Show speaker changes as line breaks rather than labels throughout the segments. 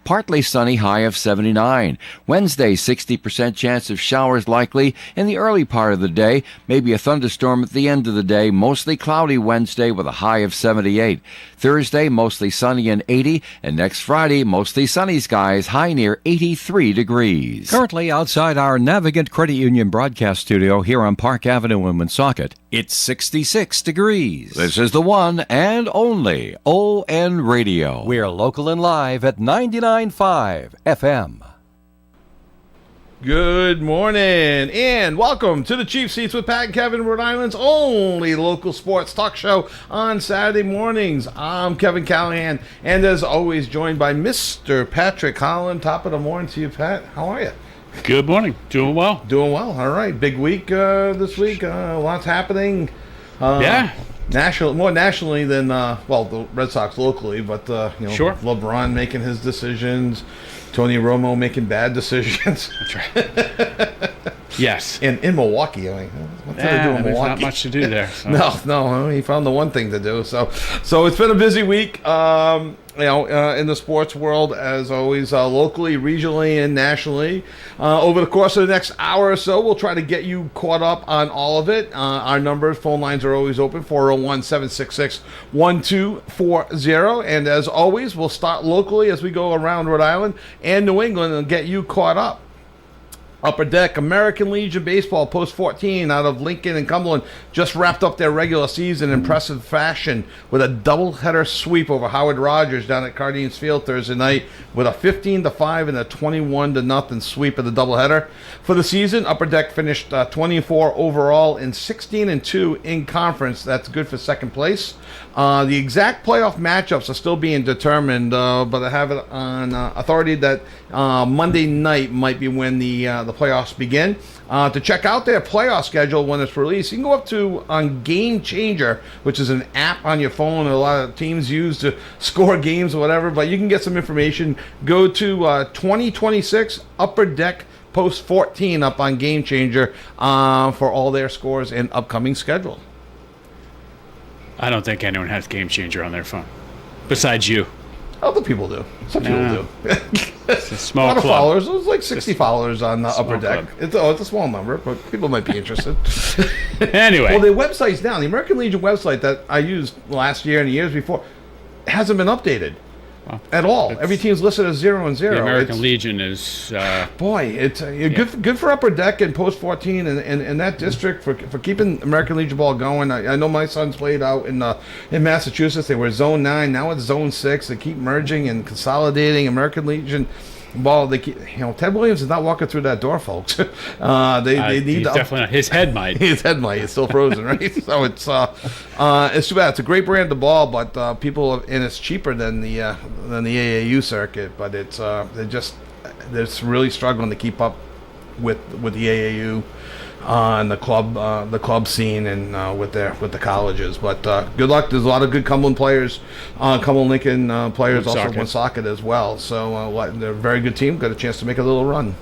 partly sunny, high of 79. Wednesday, 60% chance of showers likely in the early part of the day, maybe a thunderstorm at the end of the day, mostly cloudy Wednesday with a high of 78. Thursday, mostly sunny and 80, and next Friday, mostly sunny skies, high near 83 degrees. Currently outside our Navigant Credit Union broadcast studio here on Park Avenue in Woonsocket, it's 66 degrees. This is the one and only ON Radio. We're local and live at 99.5 FM.
Good morning and welcome to the Cheap Seats with Pat and Kevin, Rhode Island's only local sports talk show on Saturday mornings. I'm Kevin Callahan, and as always joined by Mr. Patrick Holland. Top of the morning to you, Pat. How are you?
Good morning. Doing well.
Doing well. All right. Big week this week. Lots happening.
Yeah.
More nationally than the Red Sox locally, but
Sure.
LeBron making his decisions, Tony Romo making bad decisions.
That's right. Yes.
And in Milwaukee, I mean, what's there to do in
there's
Milwaukee?
not much to do there. So.
No, he found the one thing to do. So it's been a busy week. In the sports world, as always, locally, regionally, and nationally. Over the course of the next hour or so, we'll try to get you caught up on all of it. Our numbers, phone lines are always open, 401-766-1240. And as always, we'll start locally as we go around Rhode Island and New England and get you caught up. Upper Deck, American Legion Baseball, Post 14 out of Lincoln and Cumberland, just wrapped up their regular season in impressive fashion with a doubleheader sweep over Howard Rogers down at Cardines Field Thursday night with a 15-5 and a 21-0 sweep of the doubleheader. For the season, Upper Deck finished 24 overall and 16-2 in conference. That's good for second place. The exact playoff matchups are still being determined, but I have it on authority that Monday night might be when the playoffs begin. To check out their playoff schedule when it's released, you can go up to on Game Changer, which is an app on your phone that a lot of teams use to score games or whatever, but you can get some information. Go to 2026 Upper Deck Post 14 up on Game Changer for all their scores and upcoming schedule.
I don't think anyone has Game Changer on their phone. Besides you.
Other people do. Some people do.
It's a small
a lot of
club.
followers. It was like 60 followers on the Upper Deck.
Club.
It's a small number, but people might be interested.
Anyway.
Well, their website's down. The American Legion website that I used last year and the years before hasn't been updated at all. Every team's listed as 0 and 0.
The American Legion is...
it's good for Upper Deck and Post 14 and that district for keeping American Legion ball going. I know my sons played out in Massachusetts. They were Zone 9. Now it's Zone 6. They keep merging and consolidating American Legion ball. They keep, Ted Williams is not walking through that door, folks. They need
he's definitely not. His head might.
His head might. It's still frozen, right? So it's too bad. It's a great brand of ball, but it's cheaper than the AAU circuit. But they're really struggling to keep up with the AAU and the club scene and with the colleges. But good luck. There's a lot of good Cumberland players, Cumberland Lincoln players, also Woonsocket as well. So they're a very good team. Got a chance to make a little run.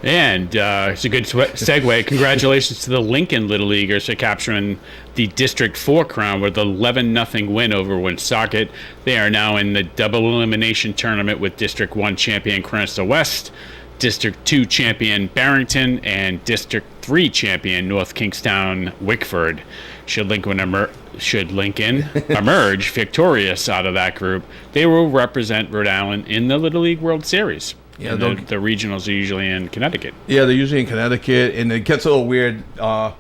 And it's a good segue. Congratulations to the Lincoln Little Leaguers for capturing the District 4 crown with an 11-0 win over Woonsocket. They are now in the double elimination tournament with District 1 champion Cranston West, District 2 champion Barrington, and District 3 champion North Kingstown Wickford. Should Lincoln emerge victorious out of that group, they will represent Rhode Island in the Little League World Series. Yeah, the regionals are usually in Connecticut. Yeah,
they're usually in Connecticut, and it gets a little weird.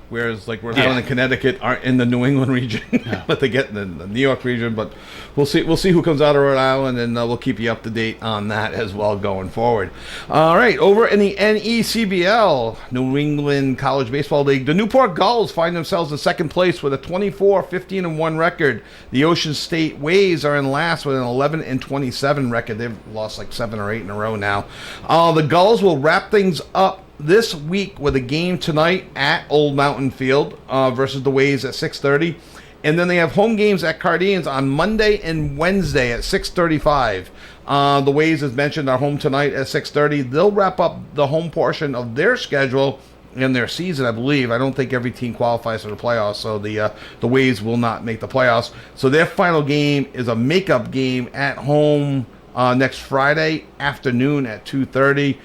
Whereas like Rhode Island and Connecticut aren't in the New England region, but they get in the New York region. But we'll see who comes out of Rhode Island, and we'll keep you up to date on that as well going forward. All right, over in the NECBL, New England College Baseball League, the Newport Gulls find themselves in second place with a 24-15-1 record. The Ocean State Waves are in last with an 11-27 record. They've lost like 7 or 8 in a row now. The Gulls will wrap things up this week with a game tonight at Old Mountain Field versus the Waves at 6:30. And then they have home games at Cardines on Monday and Wednesday at 6:35. The Waves, as mentioned, are home tonight at 6:30. They'll wrap up the home portion of their schedule in their season, I believe. I don't think every team qualifies for the playoffs, so the Waves will not make the playoffs. So their final game is a makeup game at home next Friday afternoon at 2:30.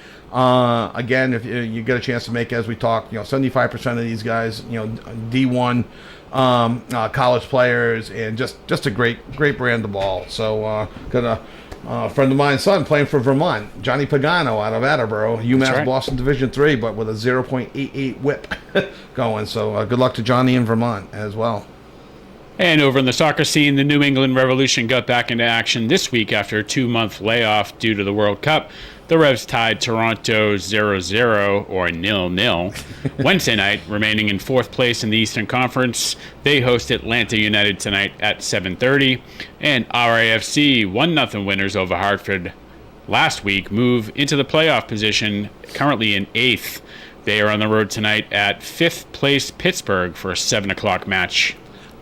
Again, if you get a chance to make it, as we talked, 75% of these guys, D1 college players, and just a great brand of ball. So got a friend of mine's son playing for Vermont, Johnny Pagano out of Attleboro, UMass
right.
Boston Division III, but with a 0.88 whip going. So good luck to Johnny in Vermont as well.
And over in the soccer scene, the New England Revolution got back into action this week after a 2-month layoff due to the World Cup. The Revs tied Toronto 0-0 or 0-0 Wednesday night, remaining in 4th place in the Eastern Conference. They host Atlanta United tonight at 7:30. And RAFC 1-0 winners over Hartford last week move into the playoff position, currently in 8th. They are on the road tonight at 5th place Pittsburgh for a 7 o'clock match.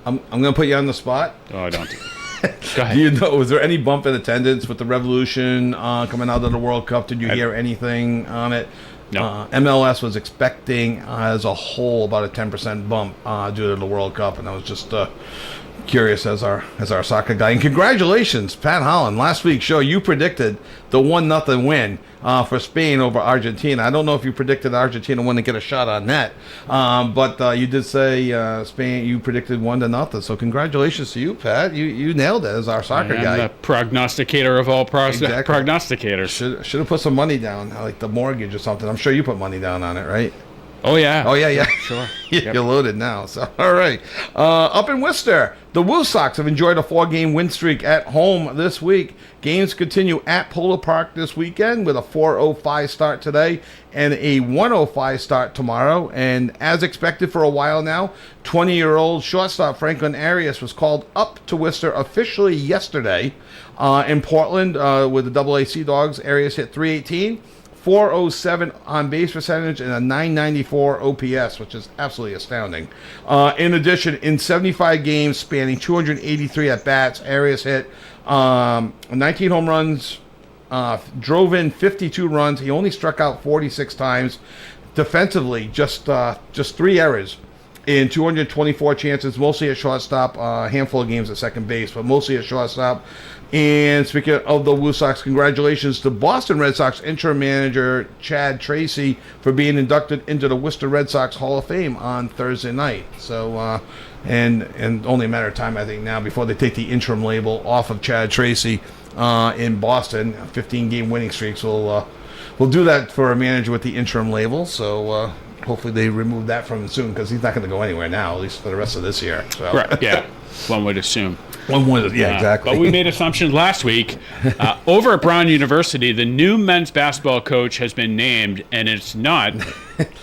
I'm going to put you on the spot.
Oh, don't. Go ahead.
Do you know, was there any bump in attendance with the Revolution coming out of the World Cup? Did you hear anything on it?
No.
MLS was expecting as a whole about a 10% bump due to the World Cup, and I was just curious as our soccer guy. And congratulations, Pat Holland. Last week's show, you predicted the 1-0 win for Spain over Argentina. I don't know if you predicted Argentina wouldn't get a shot on net, but you did say Spain. You predicted 1-0. So congratulations to you, Pat. You nailed it as our soccer guy.
The prognosticator of all prognosticators.
Should have put some money down, like the mortgage or something. I'm sure you put money down on it, right?
Oh, yeah.
Oh, yeah.
Sure.
You're loaded now. So, all right. Up in Worcester, the Woo Sox have enjoyed a 4-game win streak at home this week. Games continue at Polo Park this weekend with a 4:05 start today and a 1:05 start tomorrow. And as expected for a while now, 20-year-old shortstop Franklin Arias was called up to Worcester officially yesterday in Portland with the Double-A Sea Dogs. Arias hit .318. 407 on base percentage and a 994 OPS, which is absolutely astounding. In addition, in 75 games spanning 283 at bats, Arias hit 19 home runs, drove in 52 runs. He only struck out 46 times. Defensively, just 3 errors in 224 chances, mostly at shortstop, a handful of games at second base, but mostly at shortstop. And speaking of the Woo Sox, congratulations to Boston Red Sox interim manager Chad Tracy for being inducted into the Worcester Red Sox Hall of Fame on Thursday night. So, and only a matter of time, I think, now before they take the interim label off of Chad Tracy in Boston. 15-game winning streaks will do that for a manager with the interim label. So hopefully they remove that from him soon, because he's not going to go anywhere now, at least for the rest of this year. So.
Right, yeah. One would assume.
Exactly.
But we made assumptions last week. Over at Brown University, the new men's basketball coach has been named, and it's not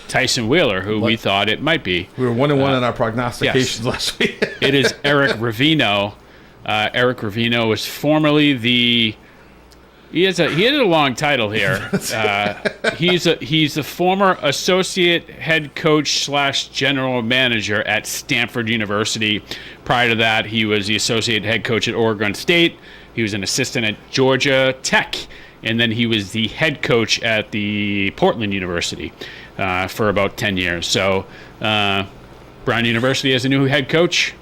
Tyson Wheeler, who we thought it might be.
We were 1-1 in our prognostications last week.
It is Eric Ravino. Eric Ravino was formerly the... He has a long title here. He's the former associate head coach / general manager at Stanford University. Prior to that, he was the associate head coach at Oregon State. He was an assistant at Georgia Tech, and then he was the head coach at the Portland University for about 10 years. So Brown University has a new head coach.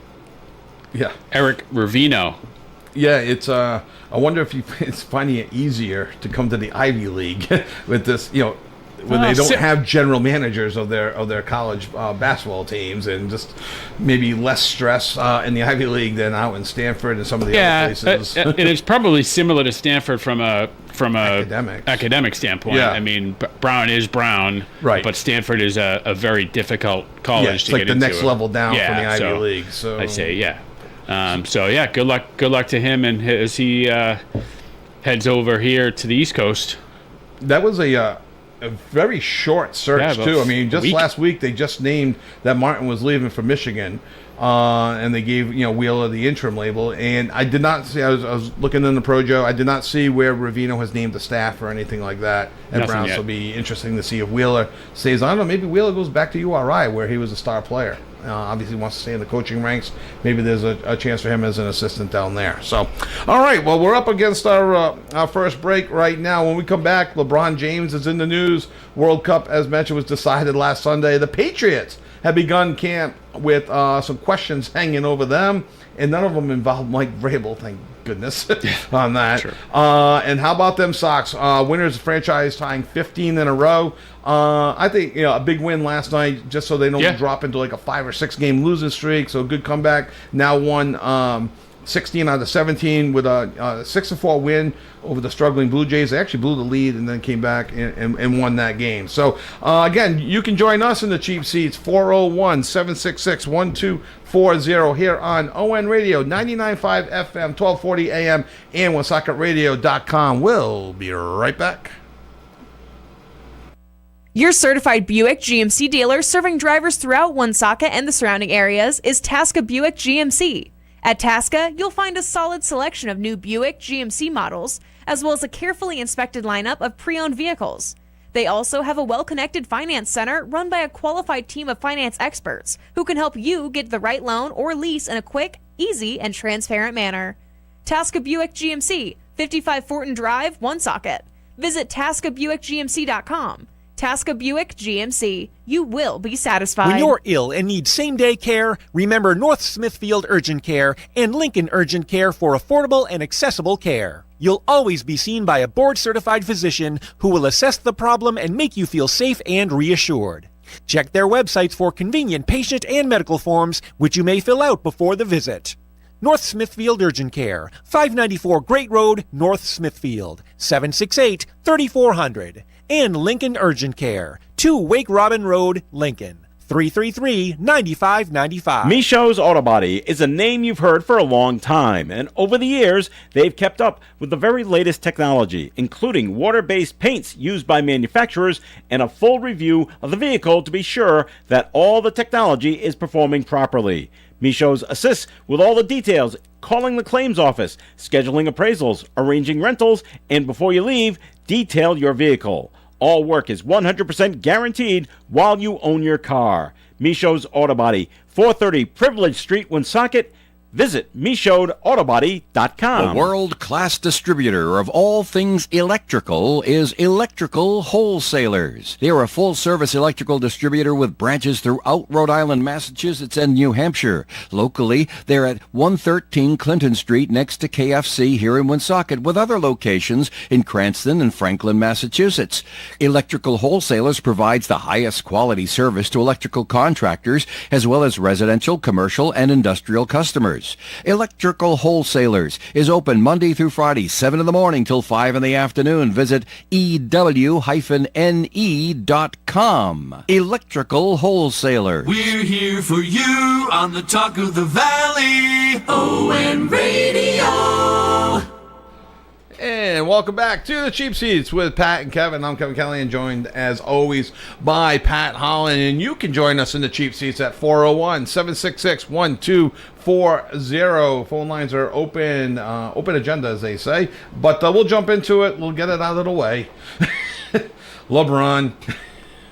Yeah,
Eric Ravino.
Yeah, it's I wonder if it's finding it easier to come to the Ivy League with this, when they don't have general managers of their college basketball teams, and just maybe less stress in the Ivy League than out in Stanford and some of the other places.
And it's probably similar to Stanford from a academic standpoint.
Yeah.
I mean, Brown is Brown,
right?
But Stanford is a very difficult college to get into.
It's like the next level down from the Ivy League. So
I say, yeah. Good luck to him, and as he heads over here to the East Coast.
That was a very short search too. I mean, just last week they just named that Martin was leaving for Michigan, and they gave Wheeler the interim label. And I did not see. I was looking in the Projo. I did not see where Ravino has named the staff or anything like that at Brown. So it'll be interesting to see if Wheeler stays on, or maybe Wheeler goes back to URI where he was a star player. Obviously wants to stay in the coaching ranks. Maybe there's a chance for him as an assistant down there. So, all right. Well, we're up against our first break right now. When we come back, LeBron James is in the news. World Cup, as mentioned, was decided last Sunday. The Patriots had begun camp with some questions hanging over them, and none of them involved Mike Vrabel, thank goodness, on that.
Sure.
And how about them Sox? Winners franchise tying 15 in a row. I think a big win last night, just so they don't drop into like a 5 or 6 game losing streak. So good comeback. Now won 16 out of 17 with a 6-4 win over the struggling Blue Jays. They actually blew the lead and then came back and won that game. So, again, you can join us in the cheap seats, 401-766-1240 here on ON Radio, 99.5 FM, 1240 AM, and WoonSocketRadio.com. We'll be right back.
Your certified Buick GMC dealer serving drivers throughout Woonsocket and the surrounding areas is Tasca Buick GMC. At Tasca, you'll find a solid selection of new Buick GMC models, as well as a carefully inspected lineup of pre-owned vehicles. They also have a well-connected finance center run by a qualified team of finance experts who can help you get the right loan or lease in a quick, easy, and transparent manner. Tasca Buick GMC, 55 Fortin Drive, Woonsocket. Visit TascaBuickGMC.com. Tasca Buick GMC. You will be satisfied.
When you're ill and need same-day care, remember North Smithfield Urgent Care and Lincoln Urgent Care for affordable and accessible care. You'll always be seen by a board-certified physician who will assess the problem and make you feel safe and reassured. Check their websites for convenient patient and medical forms, which you may fill out before the visit. North Smithfield Urgent Care, 594 Great Road, North Smithfield, 768-3400. And Lincoln Urgent Care, 2 Wake Robin Road, Lincoln, 333-9595.
Micho's Auto Body is a name you've heard for a long time, and over the years, they've kept up with the very latest technology, including water-based paints used by manufacturers and a full review of the vehicle to be sure that all the technology is performing properly. Micho's assists with all the details, calling the claims office, scheduling appraisals, arranging rentals, and before you leave, detail your vehicle. All work is 100% guaranteed while you own your car. Micho's Auto Body, 430 Privilege Street, Woonsocket. Visit MichaudAutobody.com.
The world-class distributor of all things electrical is Electrical Wholesalers. They are a full-service electrical distributor with branches throughout Rhode Island, Massachusetts, and New Hampshire. Locally, they're at 113 Clinton Street next to KFC here in Woonsocket, with other locations in Cranston and Franklin, Massachusetts. Electrical Wholesalers provides the highest quality service to electrical contractors as well as residential, commercial, and industrial customers. Electrical Wholesalers is open Monday through Friday, 7 in the morning till 5 in the afternoon. Visit ew-ne.com. Electrical Wholesalers.
We're here for you on the Talk of the Valley, ON Radio.
And welcome back to the Cheap Seats with Pat and Kevin. I'm Kevin Kelly, and joined, as always, by Pat Holland. And you can join us in the Cheap Seats at 401-766-1240. Phone lines are open, open agenda, as they say. But we'll jump into it. We'll get it out of the way. LeBron.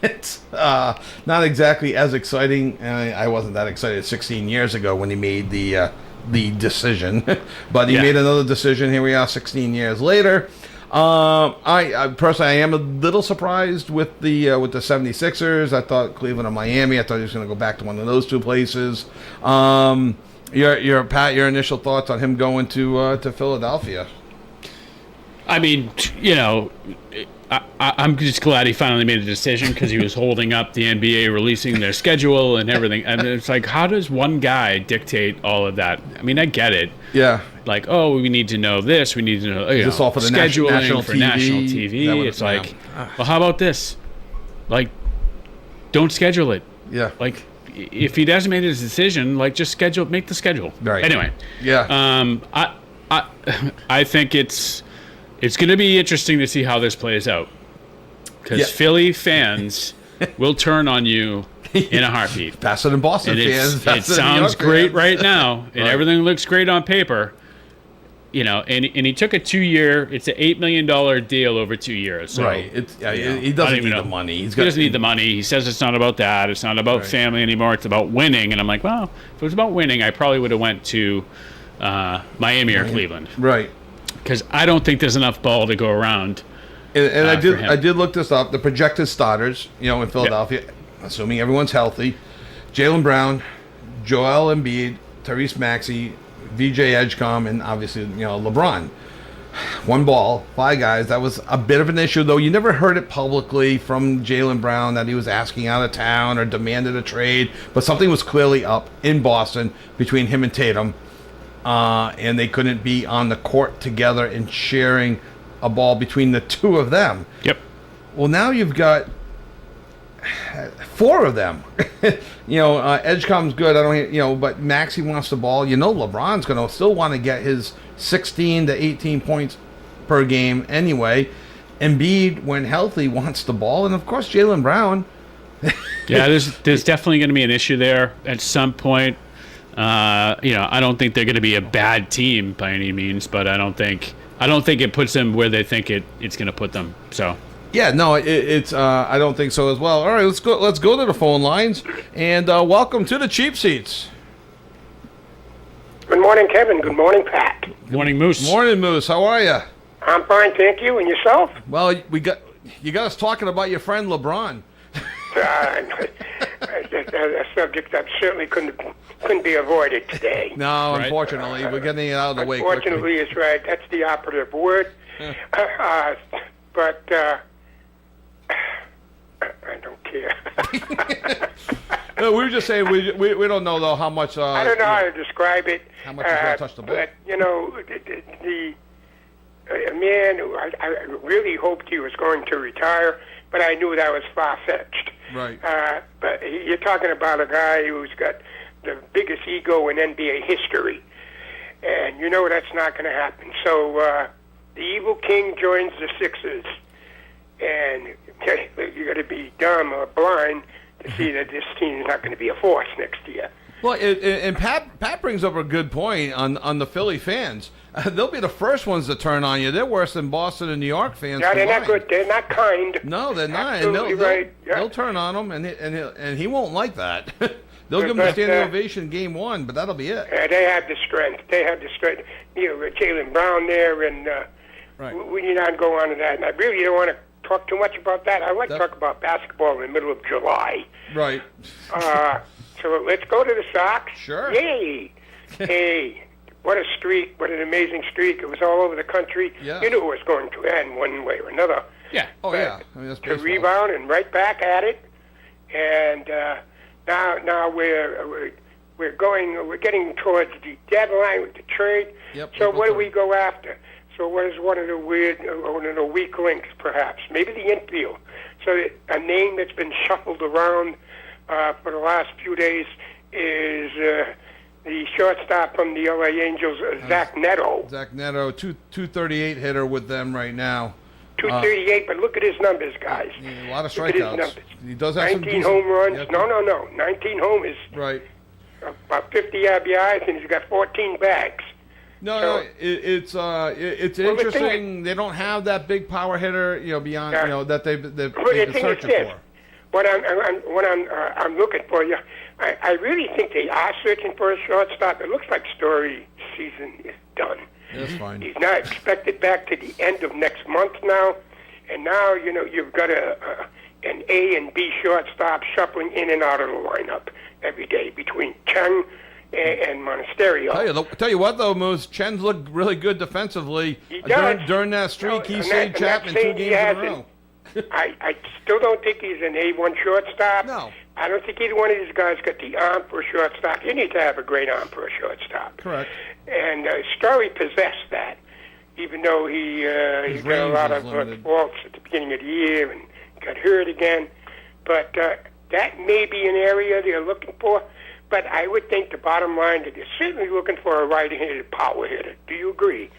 It's not exactly as exciting. I wasn't that excited 16 years ago when he made the decision, but he made another decision. Here we are 16 years later. I personally, I am a little surprised with the 76ers. I thought Cleveland or Miami. I thought he was going to go back to one of those two places. Your Pat, your initial thoughts on him going to Philadelphia?
I mean, I'm just glad he finally made a decision, because he was holding up the NBA releasing their schedule and everything. And it's like, how does one guy dictate all of that? I mean, I get it.
Yeah.
Like, oh, we need to know this. We need to know,
this all for the
scheduling
national
for
TV.
national TV. It's like, well, how about this? Like, don't schedule it.
Yeah.
Like, if he doesn't make his decision, like, just make the schedule.
Right.
Anyway.
Yeah.
I think it's going to be interesting to see how this plays out, because Philly fans will turn on you in a heartbeat.
Faster than Boston fans.
It sounds great right now, and everything looks great on paper. And he took a 2-year. It's an $8 million deal over 2 years. So,
right. He doesn't need the money.
He doesn't need the money. He says it's not about that. It's not about family anymore. It's about winning. And I'm like, well, if it was about winning, I probably would have went to Miami or Cleveland.
Right.
Because I don't think there's enough ball to go around.
And I did look this up. The projected starters, in Philadelphia, assuming everyone's healthy: Jaylen Brown, Joel Embiid, Tyrese Maxey, VJ Edgecombe, and obviously, LeBron. One ball, 5 guys. That was a bit of an issue, though. You never heard it publicly from Jaylen Brown that he was asking out of town or demanded a trade, but something was clearly up in Boston between him and Tatum, and they couldn't be on the court together and sharing a ball between the two of them.
Yep.
Well, now you've got 4 of them. Edgecombe's good. But Maxey wants the ball. LeBron's going to still want to get his 16 to 18 points per game anyway. Embiid, when healthy, wants the ball, and of course Jaylen Brown.
Yeah, there's definitely going to be an issue there at some point. I don't think they're going to be a bad team by any means, but I don't think it puts them where they think it's going to put them. So.
Yeah, no, it's. I don't think so as well. All right, let's go. Let's go to the phone lines, and welcome to the Cheap Seats.
Good morning, Kevin. Good morning, Pat.
Morning, Moose.
Morning, Moose. How are you?
I'm fine, thank you. And yourself?
Well, you got us talking about your friend LeBron.
A subject that certainly couldn't be avoided today.
No,
Right.
Unfortunately, we're getting it out of the way quickly.
Unfortunately, is right. That's the operative word. But I don't care.
No, we were just saying we don't know though how much.
I don't know how to describe it.
How much he's going to touch the ball?
But a man who I really hoped he was going to retire, but I knew that was far-fetched.
Right.
But you're talking about a guy who's got the biggest ego in NBA history, and that's not going to happen. So the evil king joins the Sixers, and you got to be dumb or blind to see that this team is not going to be a force next year.
Well, and Pat brings up a good point on the Philly fans. They'll be the first ones to turn on you. They're worse than Boston and New York fans.
No, they're
combined.
not good. They're not kind.
No, they're not.
Absolutely
And they'll,
right. Yeah.
they'll turn on him, and he won't like that. They'll give him a standing ovation game 1, but that'll be it.
They have the strength. Jaylen Brown there, and
Right.
we need not go on to that. And I really don't want to talk too much about that. I like to talk about basketball in the middle of July.
Right.
So let's go to the Sox.
Sure.
Yay! Hey, what a streak. What an amazing streak. It was all over the country.
Yeah.
You knew it was going to end one way or another.
Yeah.
Oh, yeah. I mean, that's
To
baseball.
rebound and right back at it. And now we're getting towards the deadline with the trade.
Yep,
So
April
what do
3rd.
we go after? So what is one of the weak links, perhaps? Maybe the infield. So a name that's been shuffled around for the last few days is the shortstop from the LA Angels, Zach Neto.
Zach Neto, 238 hitter with them right now.
238, but look at his numbers, guys.
Yeah, a lot of
Look at his
strikeouts.
numbers.
He does have
19
some
home runs.
Yep.
No. 19 homers.
Right.
About 50 RBIs, and he's got 14 bags.
No, it's interesting. They don't have that big power hitter, beyond that they've
Well,
been
the thing is
searching
this:
for.
what I'm looking for, I really think they are searching for a shortstop. It looks like Story season is done.
That's fine.
He's not expected back to the end of next month now, and now you've got an A and B shortstop shuffling in and out of the lineup every day between Chang and Monasterio.
Tell you what, though, Moose, Chen's looked really good defensively.
He does.
During that streak, he
And
saved
that
Chapman 2
saying he
games in a
hasn't.
row.
I still don't think he's an A1 shortstop.
No.
I don't think either one of these guys got the arm for a shortstop. You need to have a great arm for a shortstop.
Correct.
And Story possessed that, even though he got a
range
lot
is
of
limited.
faults at the beginning of the year and got hurt again. But that may be an area they're looking for. But I would think the bottom line that they're certainly looking for a right-handed power hitter. Do you agree?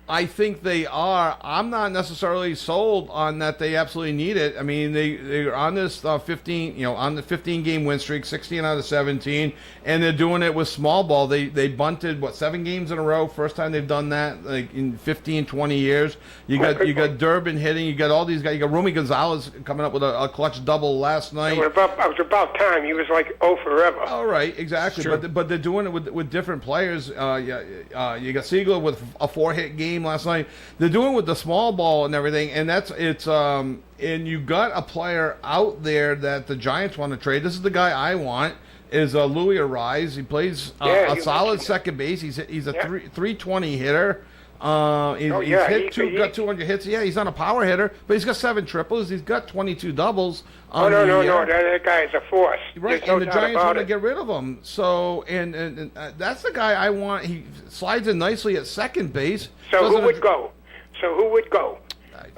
I think they are. I'm not necessarily sold on that they absolutely need it. I mean, they're on this 15, on the 15-game win streak, 16 out of 17, and they're doing it with small ball. They bunted 7 games in a row. First time they've done that like in 15, 20 years. You got Durbin hitting. You got all these guys. You got Romy Gonzalez coming up with a clutch double last night.
It was about time. He was like, forever.
All right, exactly.
Sure.
But they're doing it with different players. You got Siegler with a 4-hit game last night. They're doing it with the small ball and everything, and and you got a player out there that the Giants want to trade. This is the guy I want. is Louis Arise. He plays
Yeah,
a
you
solid
mentioned
second base. He's a
Yeah.
320 hitter. He's
yeah,
got 200 hits. Yeah, he's not a power hitter, but he's got 7 triples. He's got 22 doubles.
Oh, no. That guy is a force.
Right,
There's no
and the
doubt
Giants
about
want to
it.
get rid of him. So, and that's the guy I want. He slides in nicely at second base.
So who
Doesn't-
would go?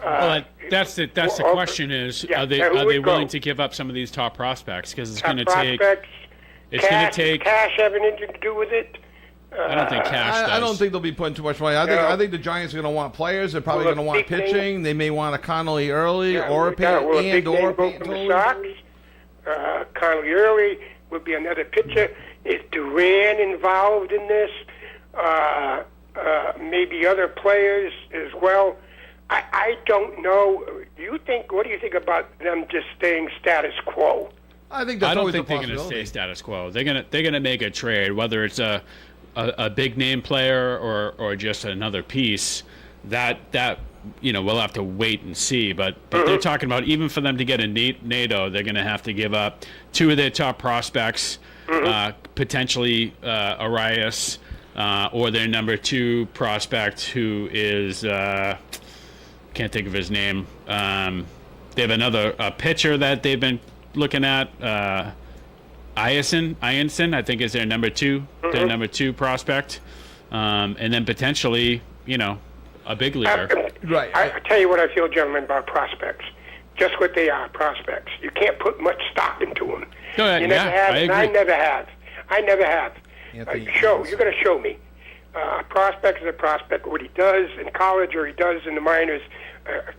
Well, that's the
well,
question is,
yeah,
are they
who would
willing
go?
to give up some of these top prospects? Because it's
Top
going to take.
prospects,
It's going
cash,
to take.
cash have anything to do with it?
I don't think cash does.
I don't think they'll be putting too much money. I think the Giants are going to want players. They're probably
Will
going to
a
want
big
pitching.
name-
They may want a Connolly early
Yeah,
or a
will a big name go
Peyton
from the
Tolley.
Sox? Connolly Early would be another pitcher. Is Duran involved in this? Maybe other players as well. I don't know. What do you think about them just staying status quo?
I think that's
I don't
always
think
a
they're going to
possibility.
stay status quo. They're going to make a trade, whether it's a big name player or just another piece. That we'll have to wait and see. But they're talking about, even for them to get a NATO, they're going to have to give up 2 of their top prospects, potentially Arias, or their number 2 prospect, who is can't think of his name. They have another pitcher that they've been looking at. Ianson, I think, is their number 2, their number 2 prospect, and then potentially, a big leaguer.
Right.
I tell you what I feel, gentlemen, about prospects. Just what they are, prospects. You can't put much stock into them.
No,
You never
yeah,
have,
I
and
agree.
I never have.
Anthony
You're going to show me. A prospect is a prospect. What he does in college or he does in the minors,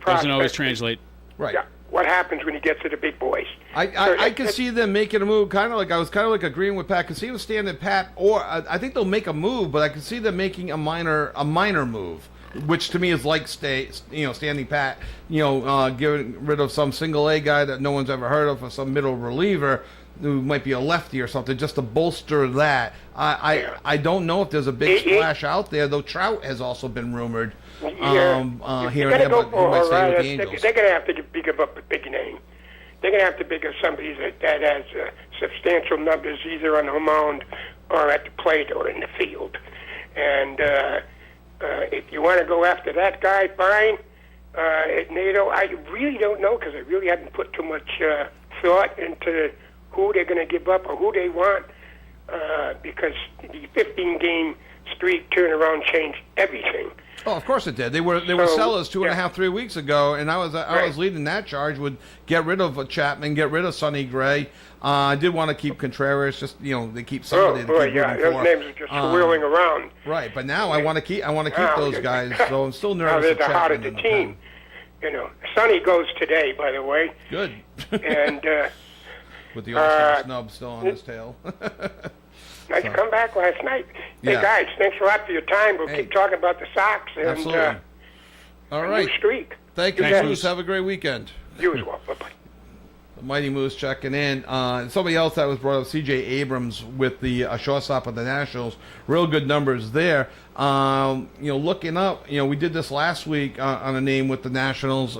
Doesn't always
prospect-
translate.
Right.
Yeah. What happens when he gets to the big boys?
I can see them making a move, I was kind of like agreeing with Pat. I can see them standing pat, or I think they'll make a move, but I can see them making a minor move, which to me is like standing pat, getting rid of some single A guy that no one's ever heard of, or some middle reliever who might be a lefty or something, just to bolster that. I don't know if there's a big splash out there, though. Trout has also been rumored. Here and there, but he might stay with the Angels.
They're going to have to give up a big name. They're going to have to pick up somebody that has substantial numbers either on the mound or at the plate or in the field. And if you want to go after that guy, fine. At NATO, I really don't know, because I really haven't put too much thought into who they're going to give up or who they want, because the 15-game streak turnaround changed everything.
Oh, of course it did. They were sellers 2.5, 3 weeks ago, and I was leading that charge. Would get rid of Chapman, get rid of Sonny Gray. I did want to keep Contreras. Just they keep somebody.
Oh boy,
to keep
yeah,
rooting
those
for.
names are just swirling around.
Right, but now I want to keep
Now,
those guys. So I'm still
Now
nervous.
they're
of
the heart of
Chapman
the
in
team. Sonny goes today, by the way.
Good.
And
With the All-Star snub still on his tail.
nice comeback last night. Hey,
Yeah.
guys, thanks a lot for your time. We'll keep talking about the Sox and
Absolutely. All
a
right.
new streak.
Thank you,
Thanks,
Moose.
Moose.
Have a great weekend.
You as well. Bye-bye.
The Mighty Moose checking in. Somebody else that was brought up, C.J. Abrams with the shortstop of the Nationals. Real good numbers there. Looking up, we did this last week on a name with the Nationals.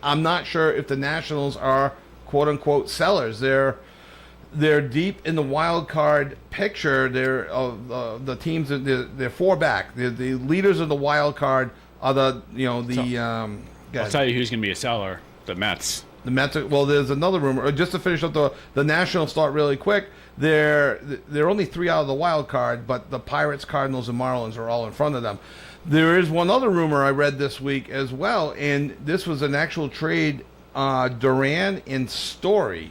I'm not sure if the Nationals are quote-unquote sellers. They're deep in the wild card picture. They're the teams. They're 4 back. The leaders of the wild card are
I'll tell you who's going to be a seller: the Mets.
the Mets. Well, there's another rumor. Just to finish up the Nationals start really quick. They're only 3 out of the wild card, but the Pirates, Cardinals, and Marlins are all in front of them. There is one other rumor I read this week as well, and this was an actual trade: Duran and Story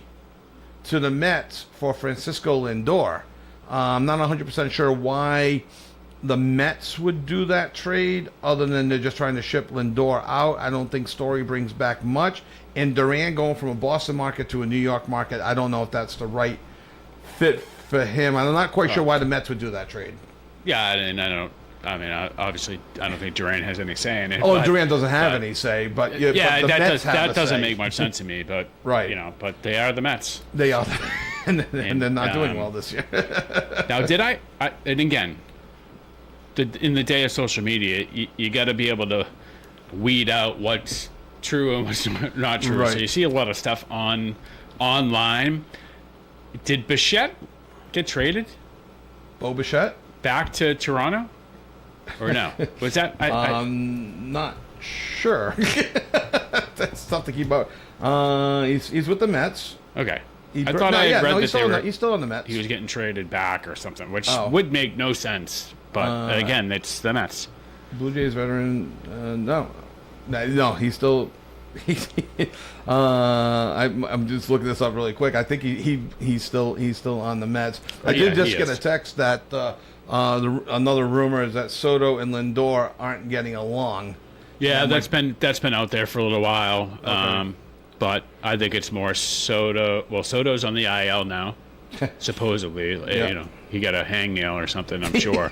to the Mets for Francisco Lindor. I'm not 100% sure why the Mets would do that trade, other than they're just trying to ship Lindor out. I don't think Story brings back much. And Duran going from a Boston market to a New York market, I don't know if that's the right fit for him. I'm not quite sure why the Mets would do that trade.
Yeah, and obviously, I don't think Duran has any say in it.
Oh,
but-
Duran doesn't have
but-
any say, but
Yeah,
but the Mets have
that
a
doesn't
say.
make much sense to me. But
Right.
but they are the Mets.
They are, and they're not doing well this year.
Now, did I and again, in the day of social media, you got to be able to weed out what's true and what's not true.
Right.
So you see a lot of stuff online. Did Bichette get traded
Bo Bichette?
back to Toronto? Or no? Was that?
Not sure. That's tough to keep up. He's with the Mets.
Okay.
I
thought I had read that
he's still on the Mets.
he was getting traded back or something, which would make no sense. But again, it's the Mets.
Blue Jays veteran. No, he's still. I'm just looking this up really quick. I think he's still on the Mets. I did just get a text that another rumor is that Soto and Lindor aren't getting along.
Yeah, that's been out there for a little while. Okay. But I think it's more Soto. Well, Soto's on the IL now, supposedly.
Yeah.
You know, he got a hangnail or something, I'm sure.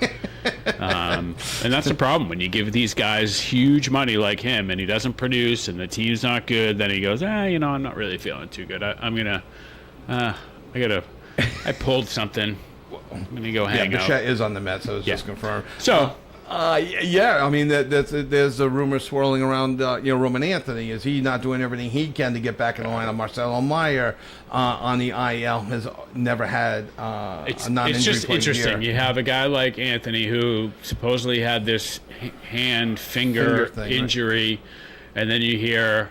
And that's the problem when you give these guys huge money like him, and he doesn't produce, and the team's not good. Then he goes, I'm not really feeling too good. I pulled something. I'm gonna go hang out.
Bichette is on the Mets. So it's just confirmed.
So.
I mean, there's a rumor swirling around. Roman Anthony, is he not doing everything he can to get back in the lineup? Marcelo Meyer on the IL has never had a non-injury.
It's just interesting.
Year.
You have a guy like Anthony who supposedly had this finger thing, injury, right? And then you hear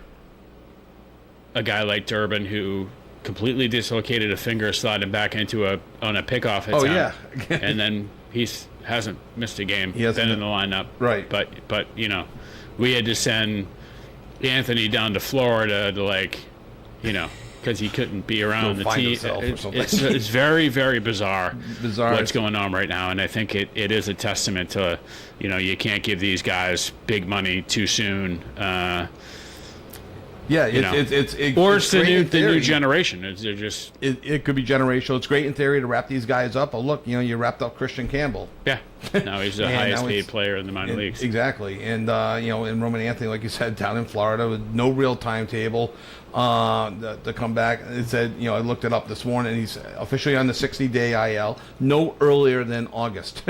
a guy like Durbin who completely dislocated a finger, sliding back into on a pickoff hit. And then hasn't missed a game. He been in the lineup,
right?
But we had to send Anthony down to Florida to because he couldn't be around the team. It's very, very bizarre what's going on right now, and I think it is a testament to you can't give these guys big money too soon. It's the new generation.
It could be generational. It's great in theory to wrap these guys up. But look, you wrapped up Christian Campbell.
Yeah, now he's the highest paid player in the minor leagues.
Exactly, and and Roman Anthony, like you said, down in Florida with no real timetable to come back. It said, I looked it up this morning. He's officially on the 60-day IL, no earlier than August.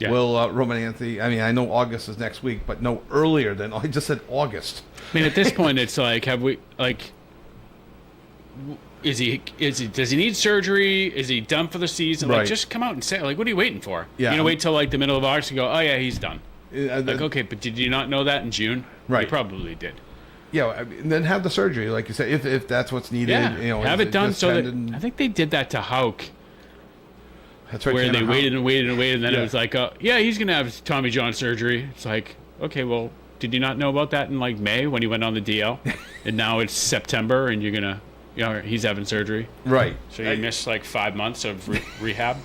Yeah.
Will Roman Anthony? I mean, I know August is next week, but no earlier than. I just said August.
I mean, at this point, it's like, does he need surgery? Is he done for the season?
Right.
Just come out and say, what are you waiting for?
Yeah.
Wait till the middle of August and go, oh yeah, he's done. Okay, but did you not know that in June?
Right.
You probably did.
Yeah, and then have the surgery, like you said, if that's what's needed.
Yeah, have it done. So I think they did that to Houck.
That's right.
Where they waited and waited and waited, and then it was like, he's gonna have Tommy John surgery. It's like, okay, well, did you not know about that in May when he went on the DL? And now it's September, and you're gonna, he's having surgery.
Right.
So you missed 5 months of rehab.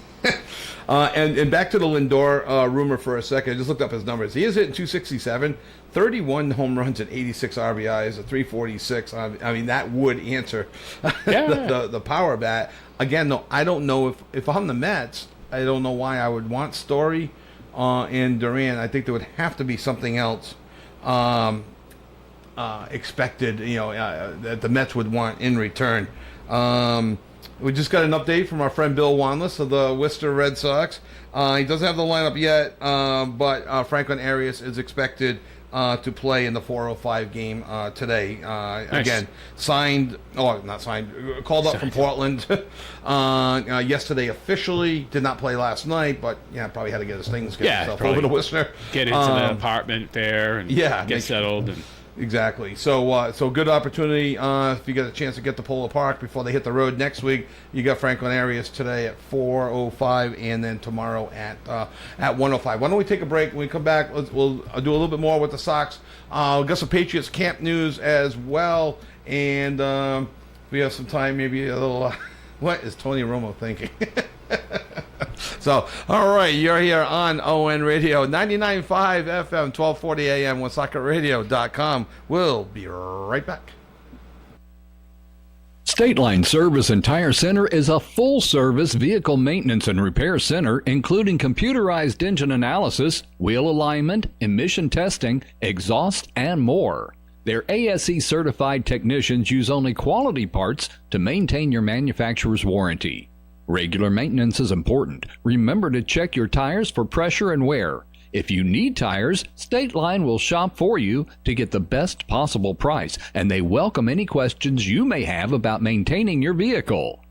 And back to the Lindor rumor for a second. I just looked up his numbers. He is hitting 267, 31 home runs and 86 RBIs, a 346. I mean, that would answer the power bat. Again, though, I don't know if I'm the Mets, I don't know why I would want Story and Duran. I think there would have to be something else expected, that the Mets would want in return. We just got an update from our friend Bill Wanless of the Worcester Red Sox. He doesn't have the lineup yet, but Franklin Arias is expected to play in the 4:05 game today. Nice. Again, called up from Portland yesterday officially. Did not play last night, but probably had to get his things, get himself over to Worcester.
Get into the apartment there and get settled.
Exactly. So good opportunity if you get a chance to get to Polo Park before they hit the road next week. You got Franklin Arias today at 4:05 and then tomorrow at 1:05. Why don't we take a break? When we come back, we'll do a little bit more with the Sox. We'll get some Patriots camp news as well, and if we have some time, maybe a little. What is Tony Romo thinking? So, all right, you're here on ON Radio, 99.5 FM, 1240 AM, WoonSoccerRadio.com. We'll be right back.
State Line Service and Tire Center is a full-service vehicle maintenance and repair center, including computerized engine analysis, wheel alignment, emission testing, exhaust, and more. Their ASE-certified technicians use only quality parts to maintain your manufacturer's warranty. Regular maintenance is important. Remember to check your tires for pressure and wear. If you need tires, State Line will shop for you to get the best possible price, and they welcome any questions you may have about maintaining your vehicle.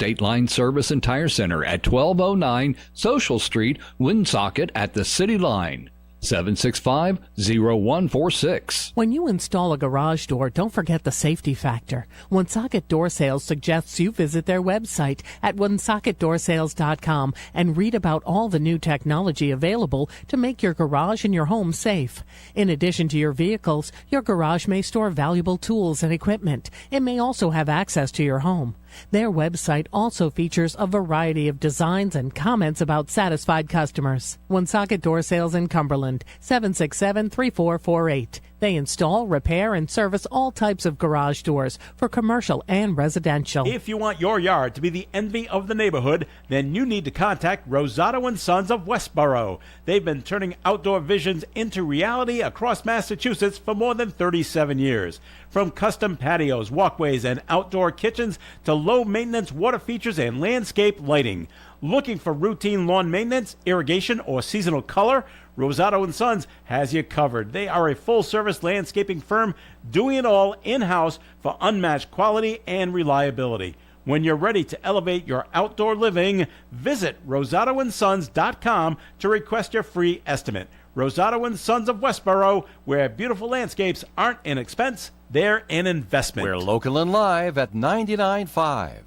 State Line Service and Tire Center at 1209 Social Street, Woonsocket at the City Line. 765-0146.
When you install a garage door, don't forget the safety factor. Woonsocket Door Sales suggests you visit their website at woonsocketdoorsales.com and read about all the new technology available to make your garage and your home safe. In addition to your vehicles, your garage may store valuable tools and equipment. It may also have access to your home. Their website also features a variety of designs and comments about satisfied customers. Woonsocket Door Sales in Cumberland, 767-3448. They install, repair, and service all types of garage doors for commercial and residential.
If you want your yard to be the envy of the neighborhood, then you need to contact Rosato & Sons of Westboro. They've been turning outdoor visions into reality across Massachusetts for more than 37 years. From custom patios, walkways, and outdoor kitchens to low-maintenance water features and landscape lighting. Looking for routine lawn maintenance, irrigation, or seasonal color? Rosato & Sons has you covered. They are a full-service landscaping firm doing it all in-house for unmatched quality and reliability. When you're ready to elevate your outdoor living, visit rosatoandsons.com to request your free estimate. Rosato & Sons of Westboro, where beautiful landscapes aren't an expense, they're an investment.
We're local and live at 99.5.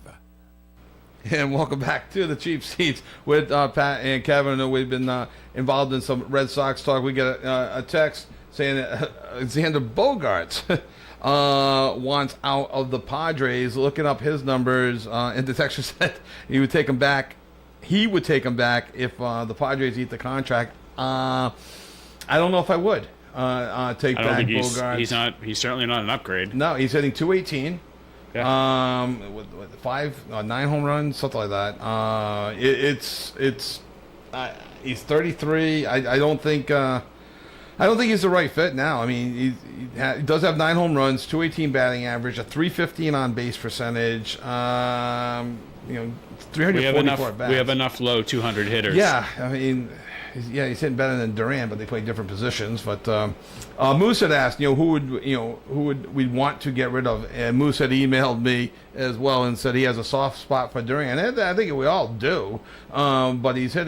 And welcome back to the Cheap Seats with Pat and Kevin. I know we've been involved in some Red Sox talk. We get a text saying that Xander Bogaerts wants out of the Padres. Looking up his numbers, and the texter said he would take him back. He would take him back if the Padres eat the contract. I don't know if I would take back Bogaerts.
He's certainly not an upgrade.
No, he's hitting .218.
Yeah.
With 9 home runs, something like that. He's 33. I don't think he's the right fit now. I mean, he does have 9 home runs, .218 batting average, a .315 on base percentage. 344 at bats.
We have enough low 200 hitters.
Yeah, I mean, he's hitting better than Durant, but they play different positions. But Moose had asked, who would we want to get rid of? And Moose had emailed me as well and said he has a soft spot for Durant. And I think we all do, but he's not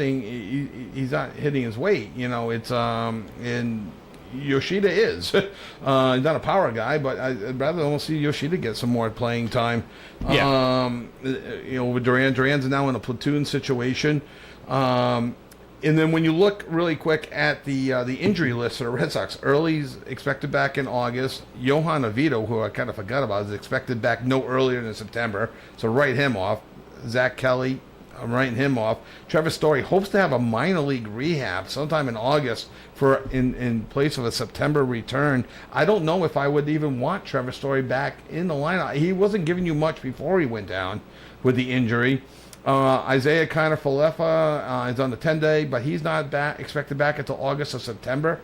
hitting his weight. And Yoshida is. He's not a power guy, but I'd rather almost see Yoshida get some more playing time.
Yeah.
With Durant's now in a platoon situation. And then when you look really quick at the injury list for the Red Sox, Early's expected back in August. Johan Oviedo, who I kind of forgot about, is expected back no earlier than September. So write him off. Zach Kelly, I'm writing him off. Trevor Story hopes to have a minor league rehab sometime in August in place of a September return. I don't know if I would even want Trevor Story back in the lineup. He wasn't giving you much before he went down with the injury. Isaiah Kiner-Falefa is on the 10-day, but he's not expected back until August or September.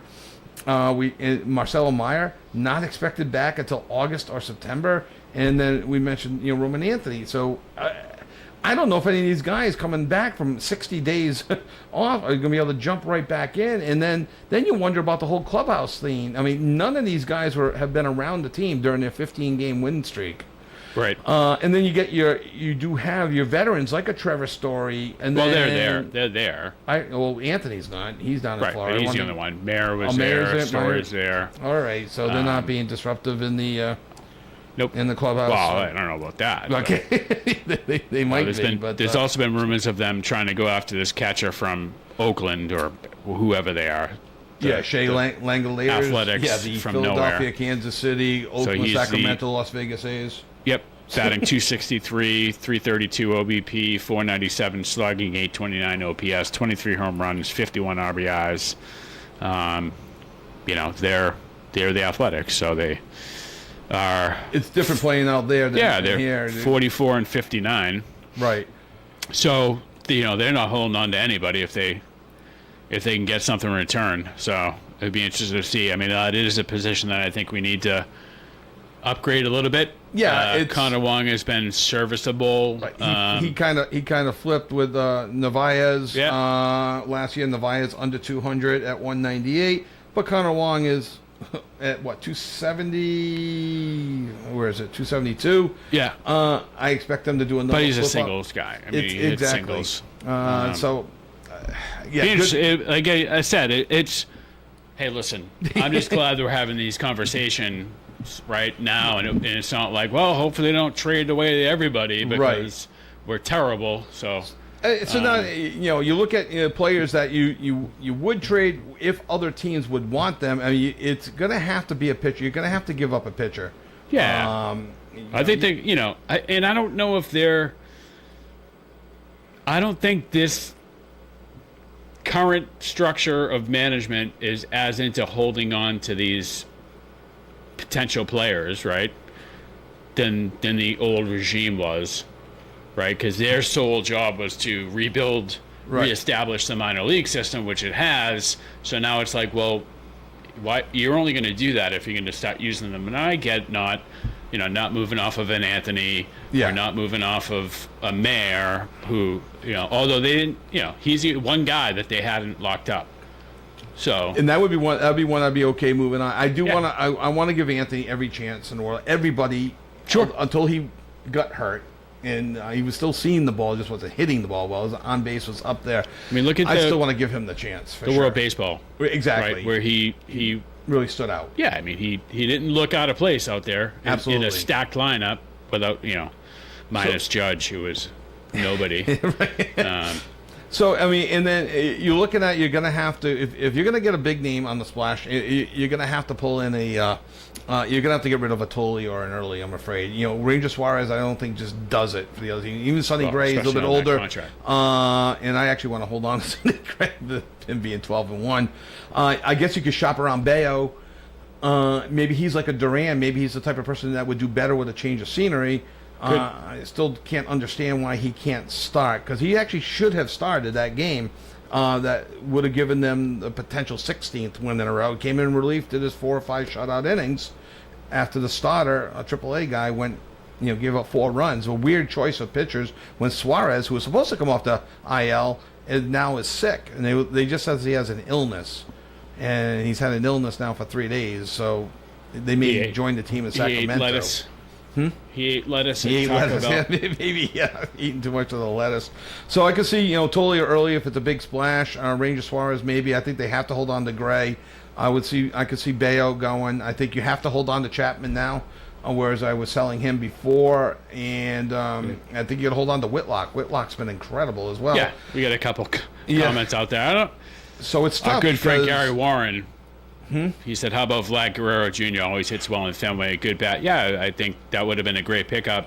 Marcelo Meyer, not expected back until August or September. And then we mentioned, Roman Anthony. So I don't know if any of these guys coming back from 60 days off are going to be able to jump right back in. And then you wonder about the whole clubhouse thing. I mean, none of these guys have been around the team during their 15-game win streak.
Right.
And then you do have your veterans like a Trevor Story. And
they're there.
Anthony's not. He's down in Florida.
He's the only one. Mayer was there. Story's there.
All right. So they're not being disruptive in the
nope.
In the clubhouse.
Well, I don't know about that.
Okay. they might be. But
there's also been rumors of them trying to go after this catcher from Oakland or whoever they are.
Shea Langoliers.
Athletics
from
Philadelphia,
nowhere. Kansas City, Oakland, Sacramento, Las Vegas A's.
Yep. Batting .263, 332 OBP, 497 slugging, 829 OPS, 23 home runs, 51 RBIs. They're the Athletics, so they are.
It's different playing out there than
they're
here.
44 and 59.
Right.
So they're not holding on to anybody if they can get something in return. So it'd be interesting to see. I mean, it is a position that I think we need to upgrade a little bit.
Yeah,
Connor Wong has been serviceable.
He kind of flipped with Narvaez last year. Narvaez under 200 at 198, but Connor Wong is at what 270? Where is it? 272.
Yeah.
I expect them to do another.
But he's a
flip-up.
singles guy. I mean, he hits
exactly.
singles.
Yeah. Good.
Like I said, it's. Hey, listen. I'm just glad we're having these conversations right now, and it's not like, well, hopefully they don't trade away everybody because we're terrible. So
now you look at players that you would trade if other teams would want them. I mean, it's going to have to be a pitcher. You're going to have to give up a pitcher.
Yeah. I think they, and I don't know if they're. I don't think this current structure of management is as into holding on to these potential players, right? Than the old regime was, right? Because their sole job was to rebuild, reestablish the minor league system, which it has. So now it's like, well, why you're only going to do that if you're going to start using them. And I get not moving off of an Anthony or not moving off of a Mayer who, although they didn't, he's the one guy that they hadn't locked up. So, and
that would be one. That'd be one I'd be okay moving on. I do want to. I want to give Anthony every chance in the world. Everybody, until he got hurt, and he was still seeing the ball, just wasn't hitting the ball well. His on base was up there.
I mean, I
still want to give him the chance. For
the World Baseball,
exactly,
right, where he
really stood out.
Yeah, I mean, he didn't look out of place out there in a stacked lineup without minus Judge, who was nobody.
So, I mean, and then you're looking at, you're going to have to, if you're going to get a big name on the splash, you're going to have to pull in you're going to have to get rid of a Tully or an Early, I'm afraid. Ranger Suarez, I don't think just does it for the other team. Even Sonny Gray is a little bit older. And I actually want to hold on to Sonny Gray, him being 12-1. I guess you could shop around Bayo. Maybe he's like a Duran. Maybe he's the type of person that would do better with a change of scenery. I still can't understand why he can't start, because he actually should have started that game. That would have given them the potential 16th win in a row. Came in relief, did his 4 or 5 shutout innings. After the starter, a AAA guy went, gave up 4 runs. A weird choice of pitchers when Suarez, who was supposed to come off the IL, now is sick, and they just says he has an illness, and he's had an illness now for 3 days. So they may join the team in Sacramento.
He ate lettuce. He ate lettuce.
He ate lettuce. Yeah, maybe eating too much of the lettuce. So I could see Tully or Early if it's a big splash. Ranger Suarez maybe. I think they have to hold on to Gray. I could see Bayo going. I think you have to hold on to Chapman now, whereas I was selling him before. And I think you got to hold on to Whitlock. Whitlock's been incredible as well.
Yeah, we got a couple comments out there.
So it's tough.
Our good friend Gary Warren. He said, how about Vlad Guerrero Jr. always hits well in Fenway, good bat. Yeah, I think that would have been a great pickup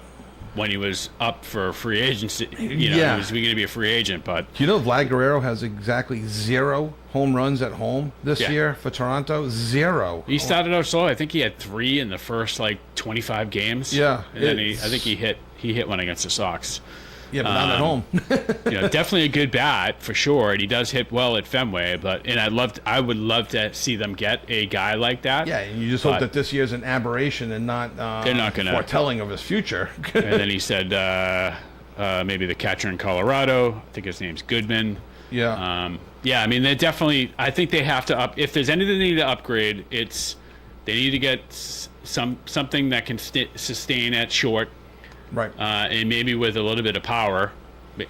when he was up for free agency. He was going to be a free agent. But
Vlad Guerrero has exactly 0 home runs at home this year for Toronto. 0.
He started out slow. I think he had 3 in the first 25 games.
Yeah,
and then I think he hit one against the Sox.
Yeah, but not at home.
Definitely a good bat for sure, and he does hit well at Fenway. I would love to see them get a guy like that.
Yeah, and you just hope that this year's an aberration and not
they're not going to
foretelling of his future.
And then he said maybe the catcher in Colorado. I think his name's Goodman.
Yeah.
I mean, they definitely. I think they have to up. If there's anything they need to upgrade, they need to get something that can sustain at short.
Right.
And maybe with a little bit of power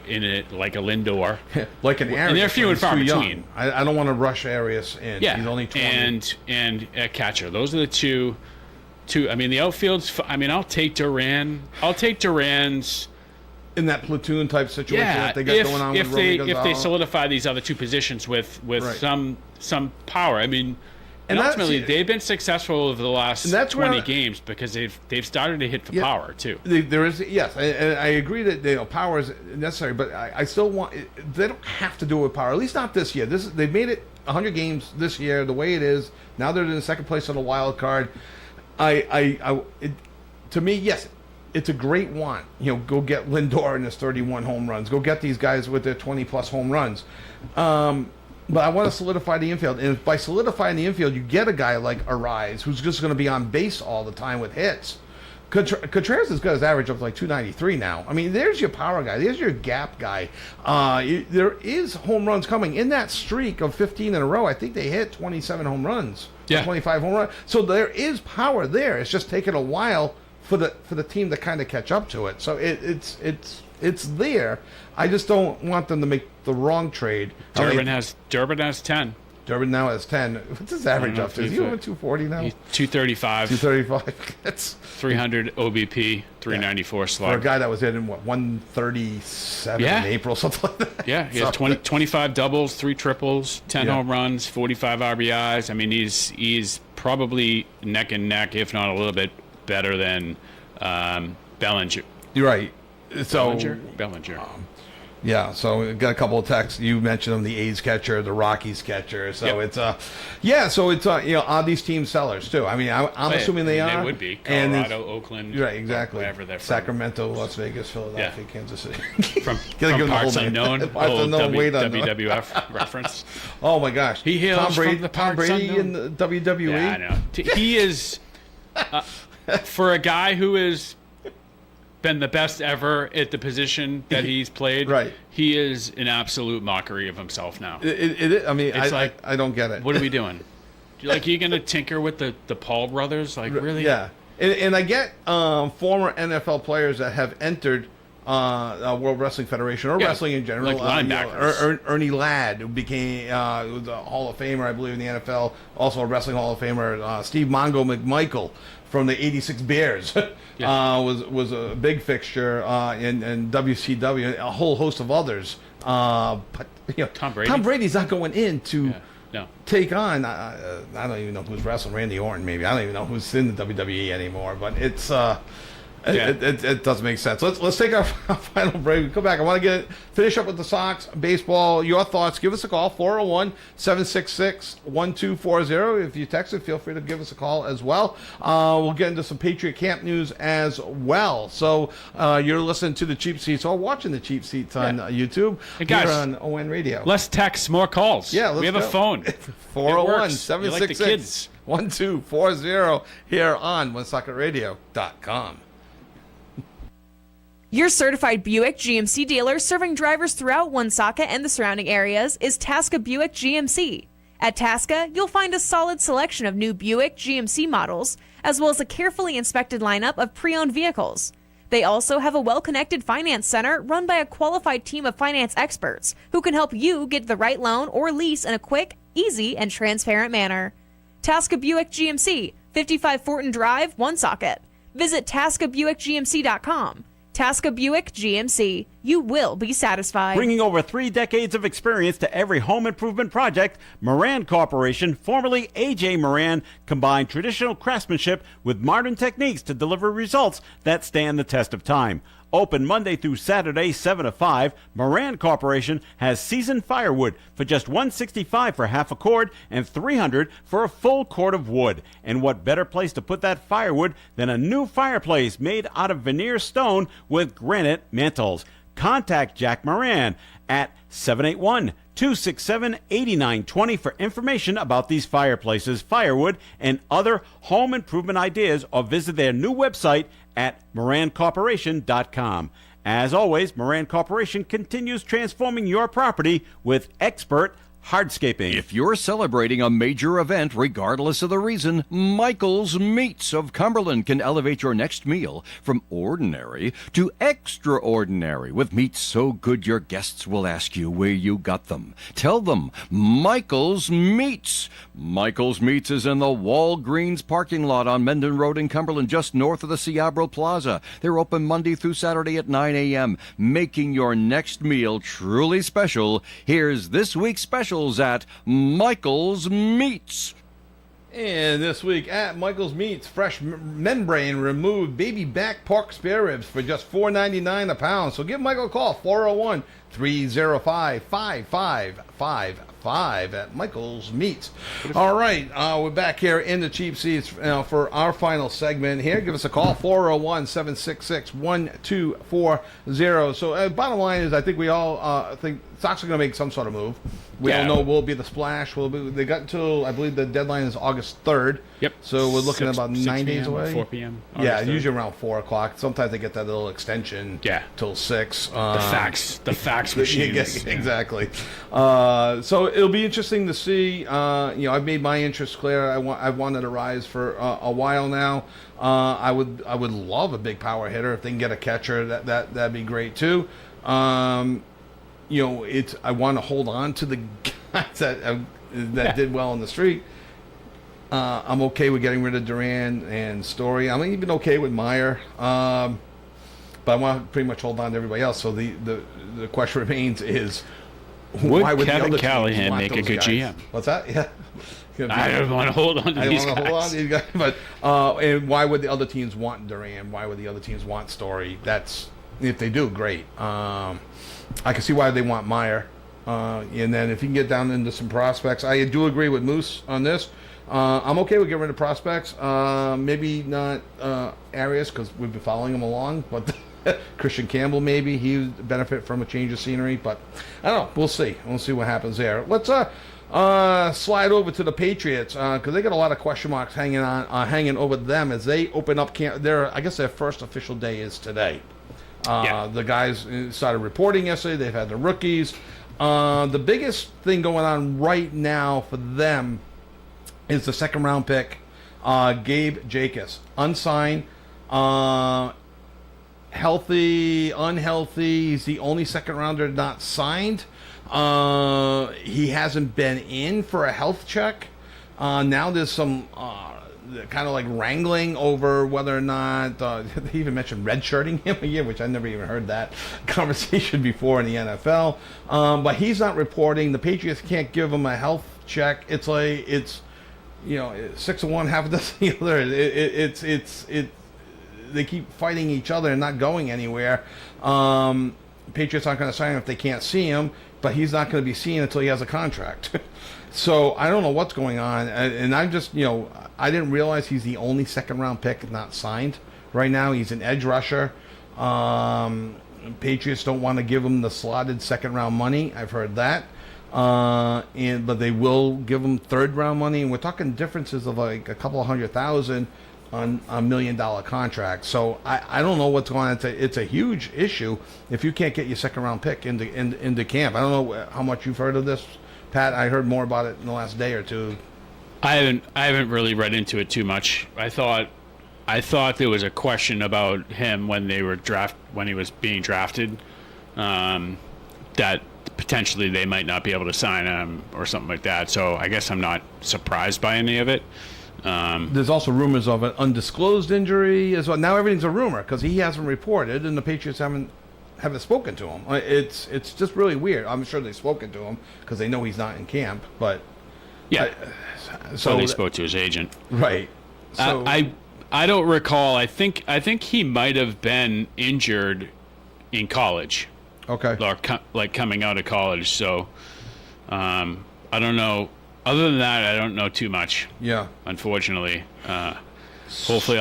in it, like a Lindor.
Like an Arias.
And they're few and far between.
I don't want to rush Arias in.
Yeah.
He's only 20.
And a catcher. Those are the two. I mean, the outfield's... I mean, I'll take Duran. I'll take Duran's...
In that platoon type situation that they got going on with Romy Gonzalez.
If they solidify these other 2 positions with some power. I mean... And ultimately, they've been successful over the last 20 games because they've started to hit for power too.
There is I agree that power is necessary, but I still want. They don't have to do it with power. At least not this year. They've made it 100 games this year the way it is. Now they're in the second place on the wild card. To me, yes, it's a great want. Go get Lindor and his 31 home runs. Go get these guys with their 20+ home runs. But I want to solidify the infield. And by solidifying the infield, you get a guy like Arise, who's just going to be on base all the time with hits. Contreras has got his average up to like 293 now. I mean, there's your power guy. There's your gap guy. There is home runs coming. In that streak of 15 in a row, I think they hit 27 home runs.
Yeah.
25 home runs. So there is power there. It's just taken a while for the team to kind of catch up to it. So it's there. I just don't want them to make the wrong trade.
Durbin has 10.
Durbin now has 10. What's his average up to? Is he over 240 now?
He's 235.
235. That's
300 OBP, 394 slug.
For a guy that was hitting, 137 in April, something like that.
Yeah, he has 25 doubles, 3 triples, 10 home runs, 45 RBIs. I mean, he's probably neck and neck, if not a little bit better than Bellinger.
You're right. So
Bellinger.
Yeah, so we got a couple of texts. You mentioned them, the A's catcher, the Rockies catcher. So it's are these teams sellers too? I mean, I'm assuming they are.
They would be Colorado, Oakland,
right? Exactly.
Wherever they're from.
Sacramento, Las Vegas, Philadelphia, Kansas City.
From parts unknown. Old WWF reference.
Oh my gosh,
he hails from the
Tom
parts
Brady
unknown.
in the WWE.
Yeah, I know. He is for a guy who has been the best ever at the position that he's played.
Right.
He is an absolute mockery of himself now.
I mean, I don't get it.
What are we doing? Like, you going to tinker with the Paul brothers? Like, really?
Yeah. And I get former NFL players that have entered World Wrestling Federation or wrestling in general.
Like linebackers.
Ernie Ladd, who became was a Hall of Famer, I believe, in the NFL. Also a Wrestling Hall of Famer. Steve Mongo McMichael from the '86 Bears was a big fixture in WCW, and a whole host of others. But
Tom Brady.
Tom Brady's not going in to
No.
take on. I don't even know who's wrestling. Randy Orton, maybe. I don't even know who's in the WWE anymore. But it's it doesn't make sense. Let's take our final break. We come back. I want to finish up with the Sox baseball. Your thoughts? Give us a call 401-766-1240. If you text it, feel free to give us a call as well. We'll get into some Patriot Camp news as well. So you're listening to the Cheap Seats or watching the Cheap Seats on YouTube.
Hey guys,
here on ON Radio.
Less texts, more calls.
Yeah,
we have a phone.
401-766-1240 here on OneSocketRadio.com.
Your certified Buick GMC dealer serving drivers throughout Woonsocket and the surrounding areas is Tasca Buick GMC. At Tasca, you'll find a solid selection of new Buick GMC models, as well as a carefully inspected lineup of pre-owned vehicles. They also have a well-connected finance center run by a qualified team of finance experts who can help you get the right loan or lease in a quick, easy, and transparent manner. Tasca Buick GMC, 55 Fortin Drive, Woonsocket. Visit TascaBuickGMC.com. Tasca Buick GMC. You will be satisfied.
Bringing over 3 decades of experience to every home improvement project, Moran Corporation, formerly A.J. Moran, combined traditional craftsmanship with modern techniques to deliver results that stand the test of time. Open Monday through Saturday, 7 to 5, Moran Corporation has seasoned firewood for just $165 for half a cord and $300 for a full cord of wood. And what better place to put that firewood than a new fireplace made out of veneer stone with granite mantles. Contact Jack Moran at 781-267-8920 for information about these fireplaces, firewood, and other home improvement ideas, or visit their new website at MoranCorporation.com. As always, Moran Corporation continues transforming your property with expert hardscaping.
If you're celebrating a major event, regardless of the reason, Michael's Meats of Cumberland can elevate your next meal from ordinary to extraordinary with meats so good your guests will ask you where you got them. Tell them Michael's Meats. Michael's Meats is in the Walgreens parking lot on Mendon Road in Cumberland, just north of the Ciabro Plaza. They're open Monday through Saturday at 9 a.m., making your next meal truly special. Here's this week's specials at Michael's Meats.
And this week at Michael's Meats, fresh membrane removed baby back pork spare ribs for just $4.99 a pound. So give Michael a call, 401-305-5555 at Michael's Meats. All right, we're back here in the Cheap Seats for our final segment here. Give us a call, 401-766-1240. So bottom line is, I think we all think Sox are going to make some sort of move. We don't know will it be the splash. They got until, I believe the deadline is August 3rd
Yep.
So we're looking at about 9 days
PM,
away.
4 p.m.
Yeah,
August 3rd.
usually around 4 o'clock. Sometimes they get that little extension.
Yeah.
Till 6.
The fax machines.
Exactly. So it'll be interesting to see. I've made my interest clear. I've wanted to rise for a while now. I would love a big power hitter if they can get a catcher. That'd be great too. I want to hold on to the guys that did well in the street. I'm okay with getting rid of Duran and Story. I'm even okay with Meyer. But I want to pretty much hold on to everybody else. So the question remains is, why would
Kevin
the other
Callahan
teams want
make a
those
good
guys?
GM?
What's that? Yeah.
I don't want to hold on to these guys.
Hold on to these guys. But and why would the other teams want Duran? Why would the other teams want Story? That's, if they do, great. I can see why they want Meyer. And then if you can get down into some prospects, I do agree with Moose on this. I'm okay with getting rid of prospects. Maybe not Arias, because we've been following him along, but Christian Campbell, maybe he would benefit from a change of scenery. But I don't know. We'll see. We'll see what happens there. Let's slide over to the Patriots, because they got a lot of question marks hanging over them as they open up camp. I guess their first official day is today. The guys started reporting yesterday. They've had the rookies. The biggest thing going on right now for them is the second round pick, Gabe Jacobs. Unsigned, healthy, unhealthy. He's the only second rounder not signed. He hasn't been in for a health check. Now there's some kind of like wrangling over whether or not they even mentioned redshirting him a year, which I never even heard that conversation before in the NFL. But he's not reporting. The Patriots can't give him a health check. It's 6 of one, half a dozen the other. They keep fighting each other and not going anywhere. Patriots aren't going to sign him if they can't see him, but he's not going to be seen until he has a contract. So I don't know what's going on, and I'm just, I didn't realize he's the only second round pick not signed right now. He's an edge rusher. Patriots don't want to give him the slotted second round money. I've heard that. But they will give him third round money, and we're talking differences of like a couple of $100,000 on a $1 million contract. So I don't know what's going on. It's a huge issue if you can't get your second round pick into camp. I don't know how much you've heard of this, Pat. I heard more about it in the last day or two.
I haven't really read into it too much. I thought there was a question about him when he was being drafted, that potentially they might not be able to sign him or something like that. So I guess I'm not surprised by any of it.
There's also rumors of an undisclosed injury as well. Now everything's a rumor because he hasn't reported, and the Patriots haven't spoken to him. It's just really weird. I'm sure they've spoken to him because they know he's not in camp. But
yeah, so they spoke to his agent,
right? So
I don't recall. I think he might have been injured in college.
Okay.
Or like coming out of college. So I don't know. Other than that, I don't know too much.
Yeah.
Unfortunately. Hopefully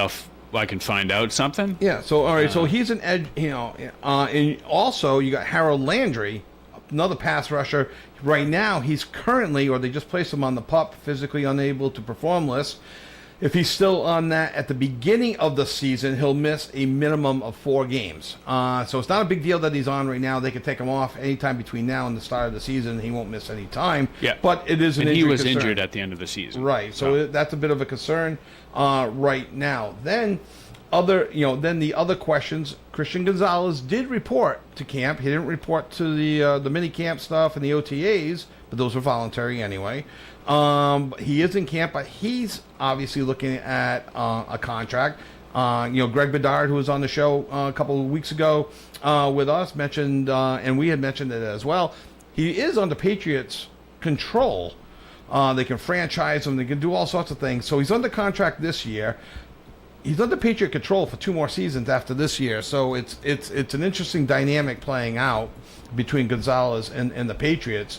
I can find out something.
Yeah. So all right. So he's an edge. And also you got Harold Landry, another pass rusher. Right now he's currently, or they just placed him on the PUP, physically unable to perform list. If he's still on that at the beginning of the season, he'll miss a minimum of 4 games. So it's not a big deal that he's on right now. They can take him off anytime between now and the start of the season. He won't miss any time.
Yeah.
But it is an injury.
He was
concern.
injured at the end of the season.
Right. So that's a bit of a concern right now. Then the other questions. Christian Gonzalez did report to camp. He didn't report to the mini camp stuff and the OTAs, but those were voluntary anyway. He is in camp, but he's obviously looking at a contract. Greg Bedard, who was on the show a couple of weeks ago with us, mentioned, and we had mentioned it as well. He is under Patriots' control. They can franchise him. They can do all sorts of things. So he's under contract this year. He's under Patriot control for 2 more seasons after this year. So it's an interesting dynamic playing out between Gonzalez and the Patriots.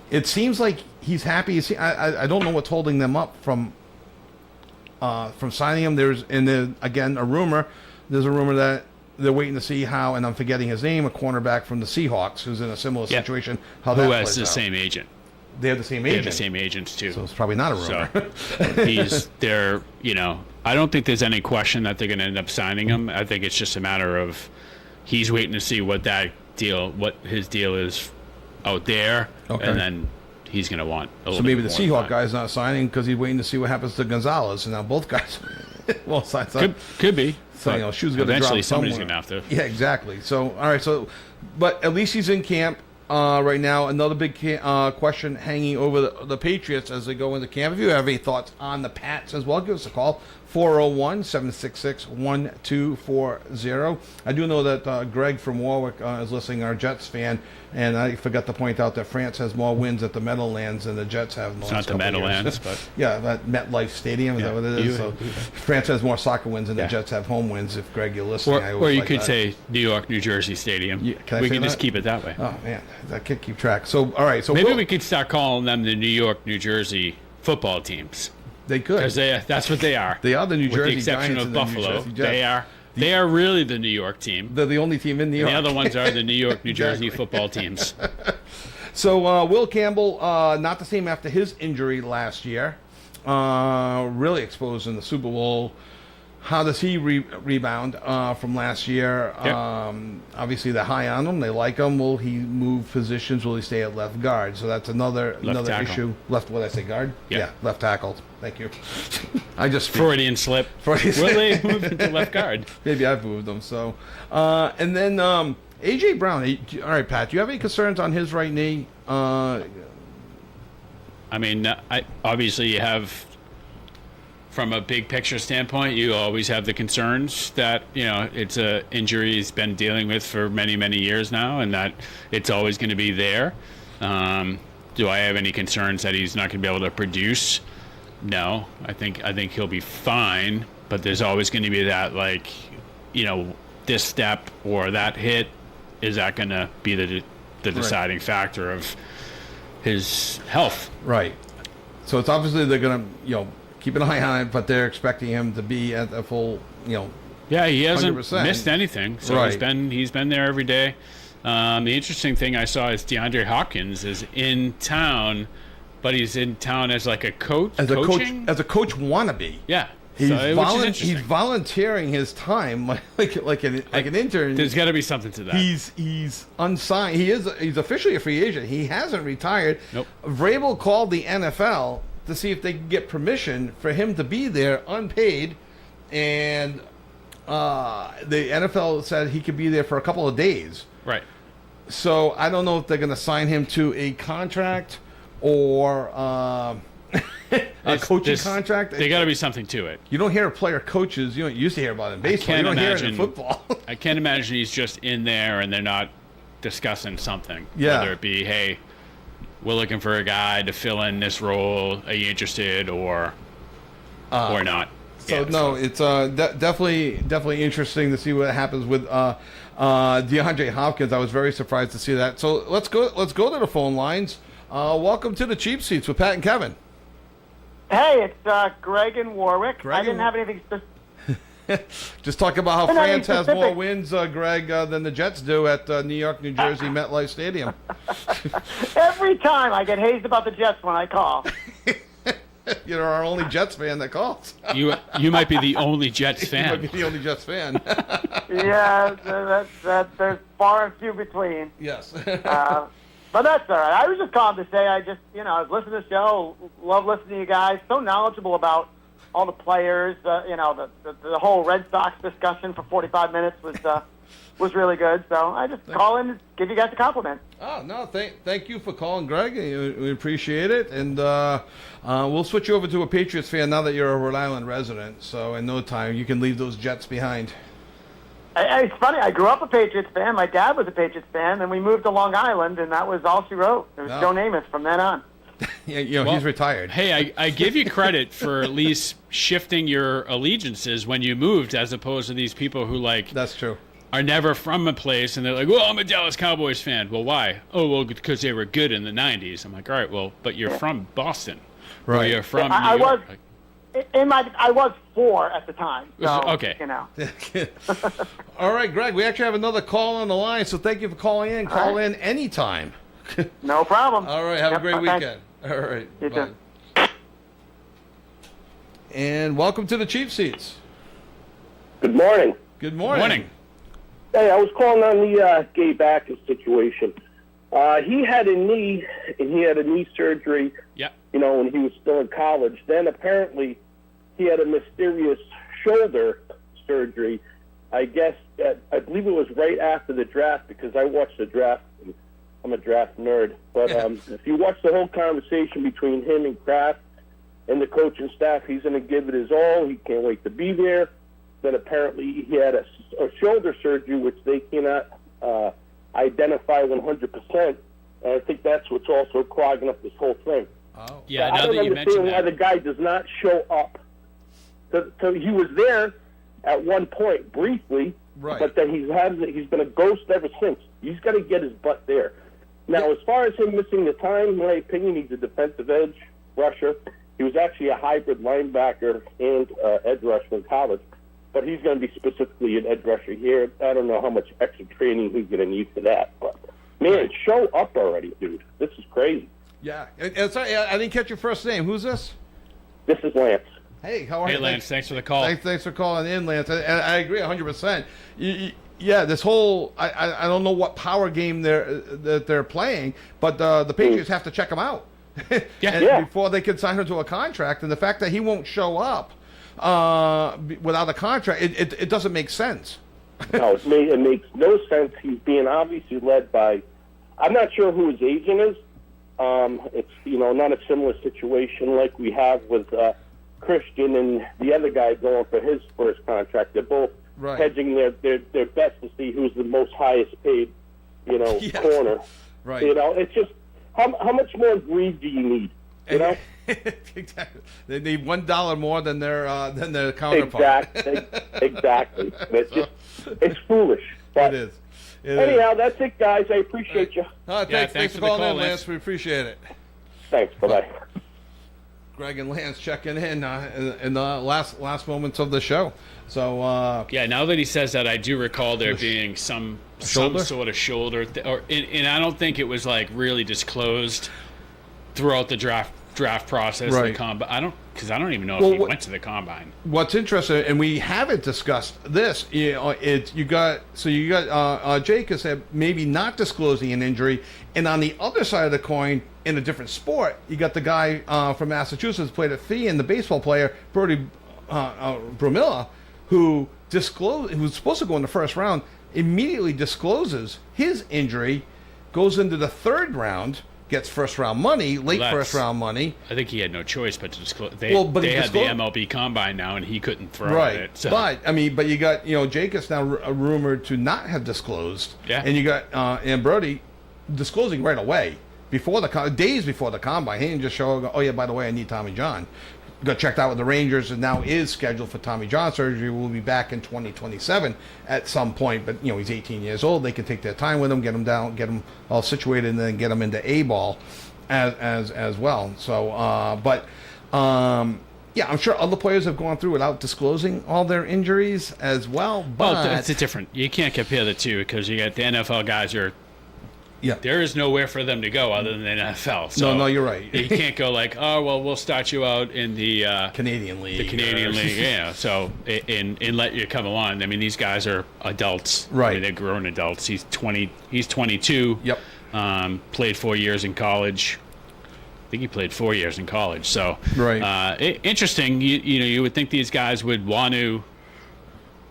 It seems like he's happy. I don't know what's holding them up from signing him. There's again a rumor. There's a rumor that they're waiting to see how, and I'm forgetting his name, a cornerback from the Seahawks who's in a similar situation. How that
who
plays
has the
out.
same agent?
They have the same
They
agent.
have the same agents too.
So it's probably not a rumor.
So they're, I don't think there's any question that they're going to end up signing him. I think it's just a matter of he's waiting to see what his deal is out there, and then he's going to want a little
So maybe
bit
the
more
Seahawk guy's not signing because he's waiting to see what happens to Gonzalez, and now both guys will sign.
Could be.
So shoes going to drop
eventually somebody's
somewhere.
going to have to.
Yeah, exactly. So all right. So, but at least he's in camp right now. Another big question hanging over the Patriots as they go into camp. If you have any thoughts on the Pats as well, give us a call. 401-766-1240. I do know that Greg from Warwick is listening, our Jets fan, and I forgot to point out that France has more wins at the Meadowlands than the Jets have in the last
It's not the
couple of years.
Meadowlands, but...
Yeah, that MetLife Stadium, is that what it is? So France has more soccer wins than the Jets have home wins, if Greg, you're listening.
Or you could say New York, New Jersey Stadium.
Yeah,
we can just keep it that way.
Oh, man, I can't keep track. So, all right. So
maybe we could start calling them the New York, New Jersey football teams.
They could.
Because that's what they are.
They are the New Jersey
With the exception
Giants
of
and the New
Buffalo.
Jersey Jets.
They are really the New York team.
They're the only team in New York.
And the other ones are the New York, New Jersey
Exactly.
football teams.
So Will Campbell, not the same after his injury last year. Really exposed in the Super Bowl. How does he rebound from last year?
Yep.
Obviously, they're high on him. They like him. Will he move positions? Will he stay at left guard? So that's another
tackle.
issue. Left, what did I say, guard?
Yep.
Yeah, left tackle. Thank you. I just
Freudian slip. Will they move into left guard?
Maybe I've moved them. So, and then A.J. Brown. All right, Pat, do you have any concerns on his right knee?
I mean, obviously you have, from a big picture standpoint, you always have the concerns that, it's a injury he's been dealing with for many, many years now, and that it's always going to be there. Do I have any concerns that he's not going to be able to produce? No, I think he'll be fine, but there's always going to be that, this step or that hit, is that going to be the deciding factor of his health?
Right. So it's obviously they're going to, keep an eye on it, but they're expecting him to be at a full,
Yeah, he hasn't
100%.
missed anything, so
Right.
he's been there every day. The interesting thing I saw is DeAndre Hopkins is in town, but he's in town as like a coach.
as
coaching?
a coach wannabe.
Yeah,
He's,
which is interesting.
he's volunteering his time like an intern.
There's got to be something to that.
He's unsigned. He's officially a free agent. He hasn't retired.
Nope.
Vrabel called the NFL to see if they could get permission for him to be there unpaid, and the NFL said he could be there for a couple of days.
Right.
So I don't know if they're going to sign him to a contract or a coaching contract.
There got to be something to it.
You don't hear player coaches. You don't used to hear about it in baseball. You don't hear it in football.
I can't imagine he's just in there and they're not discussing something.
Yeah.
Whether it be, hey, we're looking for a guy to fill in this role. Are you interested or not?
So it's definitely interesting to see what happens with DeAndre Hopkins. I was very surprised to see that. So let's go to the phone lines. Welcome to the Cheap Seats with Pat and Kevin.
Hey, it's Greg in Warwick.
Greg
I didn't have anything specific.
Just talking about how France has more wins, Greg, than the Jets do at New York, New Jersey MetLife Stadium.
Every time I get hazed about the Jets when I call.
You're our only Jets fan that calls.
You might be the only Jets
You
fan.
might be the only Jets fan.
Yeah, there's far and few between.
Yes.
But that's all right. I was just calling to say I was listening to the show, love listening to you guys, so knowledgeable about all the players. The whole Red Sox discussion for 45 minutes was really good. So I just call in and give you guys a compliment.
Oh, no, thank you for calling, Greg. We appreciate it. And we'll switch you over to a Patriots fan now that you're a Rhode Island resident. So in no time, you can leave those Jets behind.
It's funny. I grew up a Patriots fan. My dad was a Patriots fan. Then we moved to Long Island, and that was all she wrote. It was Joe Namath from then on.
He's retired.
Hey, I give you credit for at least shifting your allegiances when you moved, as opposed to these people who
That's true.
are never from a place and they're like, well, I'm a Dallas Cowboys fan. Well, why? Oh, well, because they were good in the 90s. I'm like, all right, well, but you're from Boston.
Right.
Or you're from
I
New York.
I was 4 at the time. So,
okay.
All right, Greg, we actually have another call on the line, so thank you for calling in. Call in anytime.
No problem.
All right. Have a
Yep,
great
okay.
weekend. All right.
You
bye.
too.
And welcome to the Cheap Seats.
Good morning.
Good morning.
Morning.
Hey, I was calling on the Gay Backus situation. He had a knee, and he had a knee surgery,
Yeah.
when he was still in college. Then apparently he had a mysterious shoulder surgery. I believe it was right after the draft, because I watched the draft. And I'm a draft nerd. But if you watch the whole conversation between him and Kraft and the coaching staff, he's going to give it his all. He can't wait to be there. Then apparently he had a shoulder surgery, which they cannot identify 100%. And I think that's what's also clogging up this whole thing.
Oh.
Yeah,
I
now
don't
that you
understand
mentioned
why
that.
the guy does not show up. So he was there at one point briefly,
Right.
but then he's been a ghost ever since. He's got to get his butt there. Now, as far as him missing the time, in my opinion, he's a defensive edge rusher. He was actually a hybrid linebacker and edge rusher in college, but he's going to be specifically an edge rusher here. I don't know how much extra training he's going to need for that, but man, show up already, dude. This is crazy.
Yeah. And sorry, I didn't catch your first name. Who's this?
This is Lance.
Hey, how are
Hey,
you?
Lance, thanks for the call.
Thanks for calling in, Lance. And I agree 100%. Yeah, this whole I don't know what power game they're playing, but the Patriots have to check him out before they can sign him to a contract. And the fact that he won't show up without a contract, it doesn't make sense.
No, it makes no sense. He's being obviously led by, I'm not sure who his agent is. It's not a similar situation like we have with Christian and the other guy going for his first contract. They're both hedging their bets to see who's the most highest paid, corner.
Right.
It's just how much more greed do you need?
Exactly. They need $1 more than their counterpart.
Exactly. It's foolish. But
it is.
Anyhow, that's it, guys. I appreciate you.
Thanks for calling in, Lance. We appreciate it.
Thanks. Bye-bye.
Greg and Lance checking in the last moments of the show. So
now that he says that, I do recall there being some sort of shoulder, and I don't think it was like really disclosed throughout the draft process.
Right.
I don't even know if he went to the combine.
What's interesting, and we haven't discussed this, you got Jake has said maybe not disclosing an injury, and on the other side of the coin, in a different sport, you got the guy from Massachusetts played at Fee, and the baseball player Brody Brumilla, who was supposed to go in the first round, immediately discloses his injury, goes into the third round. Gets first-round money, first-round money.
I think he had no choice but to disclose. They
he
had the
disclosed
MLB Combine now, and he couldn't throw it. So.
But you got Jake is now rumored to not have disclosed.
Yeah.
And you got and Brody disclosing right away days before the combine. He didn't just show. Oh yeah, by the way, I need Tommy John. Got checked out with the Rangers and now is scheduled for Tommy John surgery. Will be back in 2027 at some point. But he's 18 years old. They can take their time with him, get him down, get him all situated, and then get him into A-ball as well. So, I'm sure other players have gone through without disclosing all their injuries as well. But
it's different. You can't compare the two because you got the NFL guys there is nowhere for them to go other than the NFL. So
no, you're right.
You can't go like, oh, well, we'll start you out in the
Canadian League.
The Canadian League, yeah. So, and let you come along. I mean, these guys are adults.
Right.
I mean, they're grown adults. He's 22.
Yep.
Played 4 years in college. I think he played 4 years in college. So,
right.
Interesting. You would think these guys would want to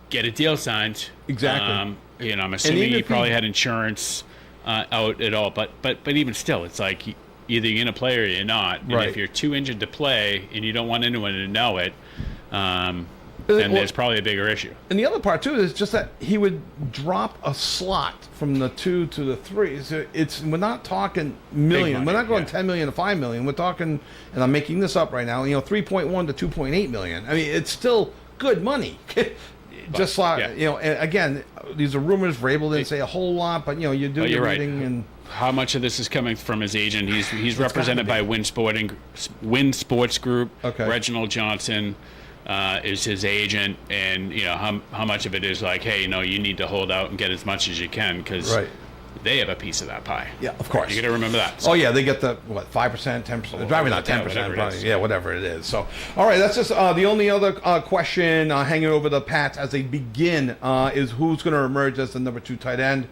get a deal signed.
Exactly.
I'm assuming he probably had insurance out at all, but even still, it's like either you're gonna play or you're not. And if you're too injured to play and you don't want anyone to know it, then there's probably a bigger issue.
And the other part too is just that he would drop a slot from the 2 to the 3. So we're not talking million. We're not going 10 million to 5 million. We're talking, and I'm making this up right now. 3.1 to 2.8 million. I mean, it's still good money. Just like and again, these are rumors. Vrabel didn't say a whole lot, but you do your reading and
how much of this is coming from his agent? He's represented by Win Sports Group.
Okay.
Reginald Johnson is his agent, and how much of it is like, hey, you need to hold out and get as much as you can because they have a piece of that pie.
Yeah, of course.
You got to remember that.
So. Oh yeah, they get the 5%, 10%. Probably not 10%.
Yeah,
whatever it is. So, all right, that's just the only other question hanging over the Pats as they begin is who's going to emerge as the number 2 tight end.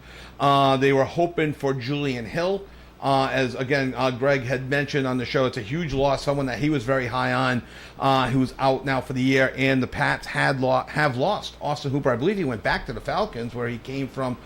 They were hoping for Julian Hill. As again, Greg had mentioned on the show, it's a huge loss. Someone that he was very high on, who's out now for the year. And the Pats have lost Austin Hooper. I believe he went back to the Falcons, where he came from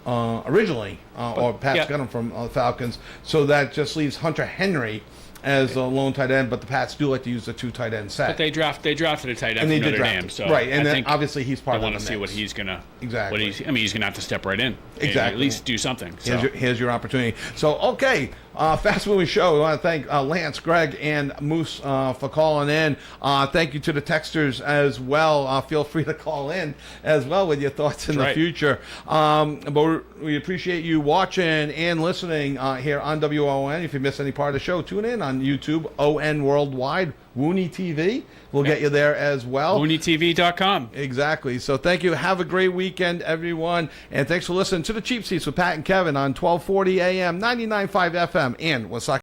originally, or Pats got him from the Falcons. So that just leaves Hunter Henry as a lone tight end, but the Pats do like to use the 2 tight end set.
But they drafted a tight end
and
from Notre Dame, so
right, and
I
then
think
obviously he's part of the
mix. I want to see what he's gonna
exactly.
He's gonna have to step right in,
exactly,
and at least do something. So.
Here's your opportunity. So okay, fast moving show. We want to thank Lance, Greg, and Moose for calling in. Thank you to the texters as well. Feel free to call in as well with your thoughts in the future. But we appreciate you watching and listening here on WON. If you miss any part of the show, tune in on YouTube, ON Worldwide, Woony TV. We'll get you there as well.
WoonyTV.com.
Exactly. So thank you. Have a great weekend, everyone. And thanks for listening to the Cheap Seats with Pat and Kevin on 1240 AM, 99.5 FM, and Woonsocket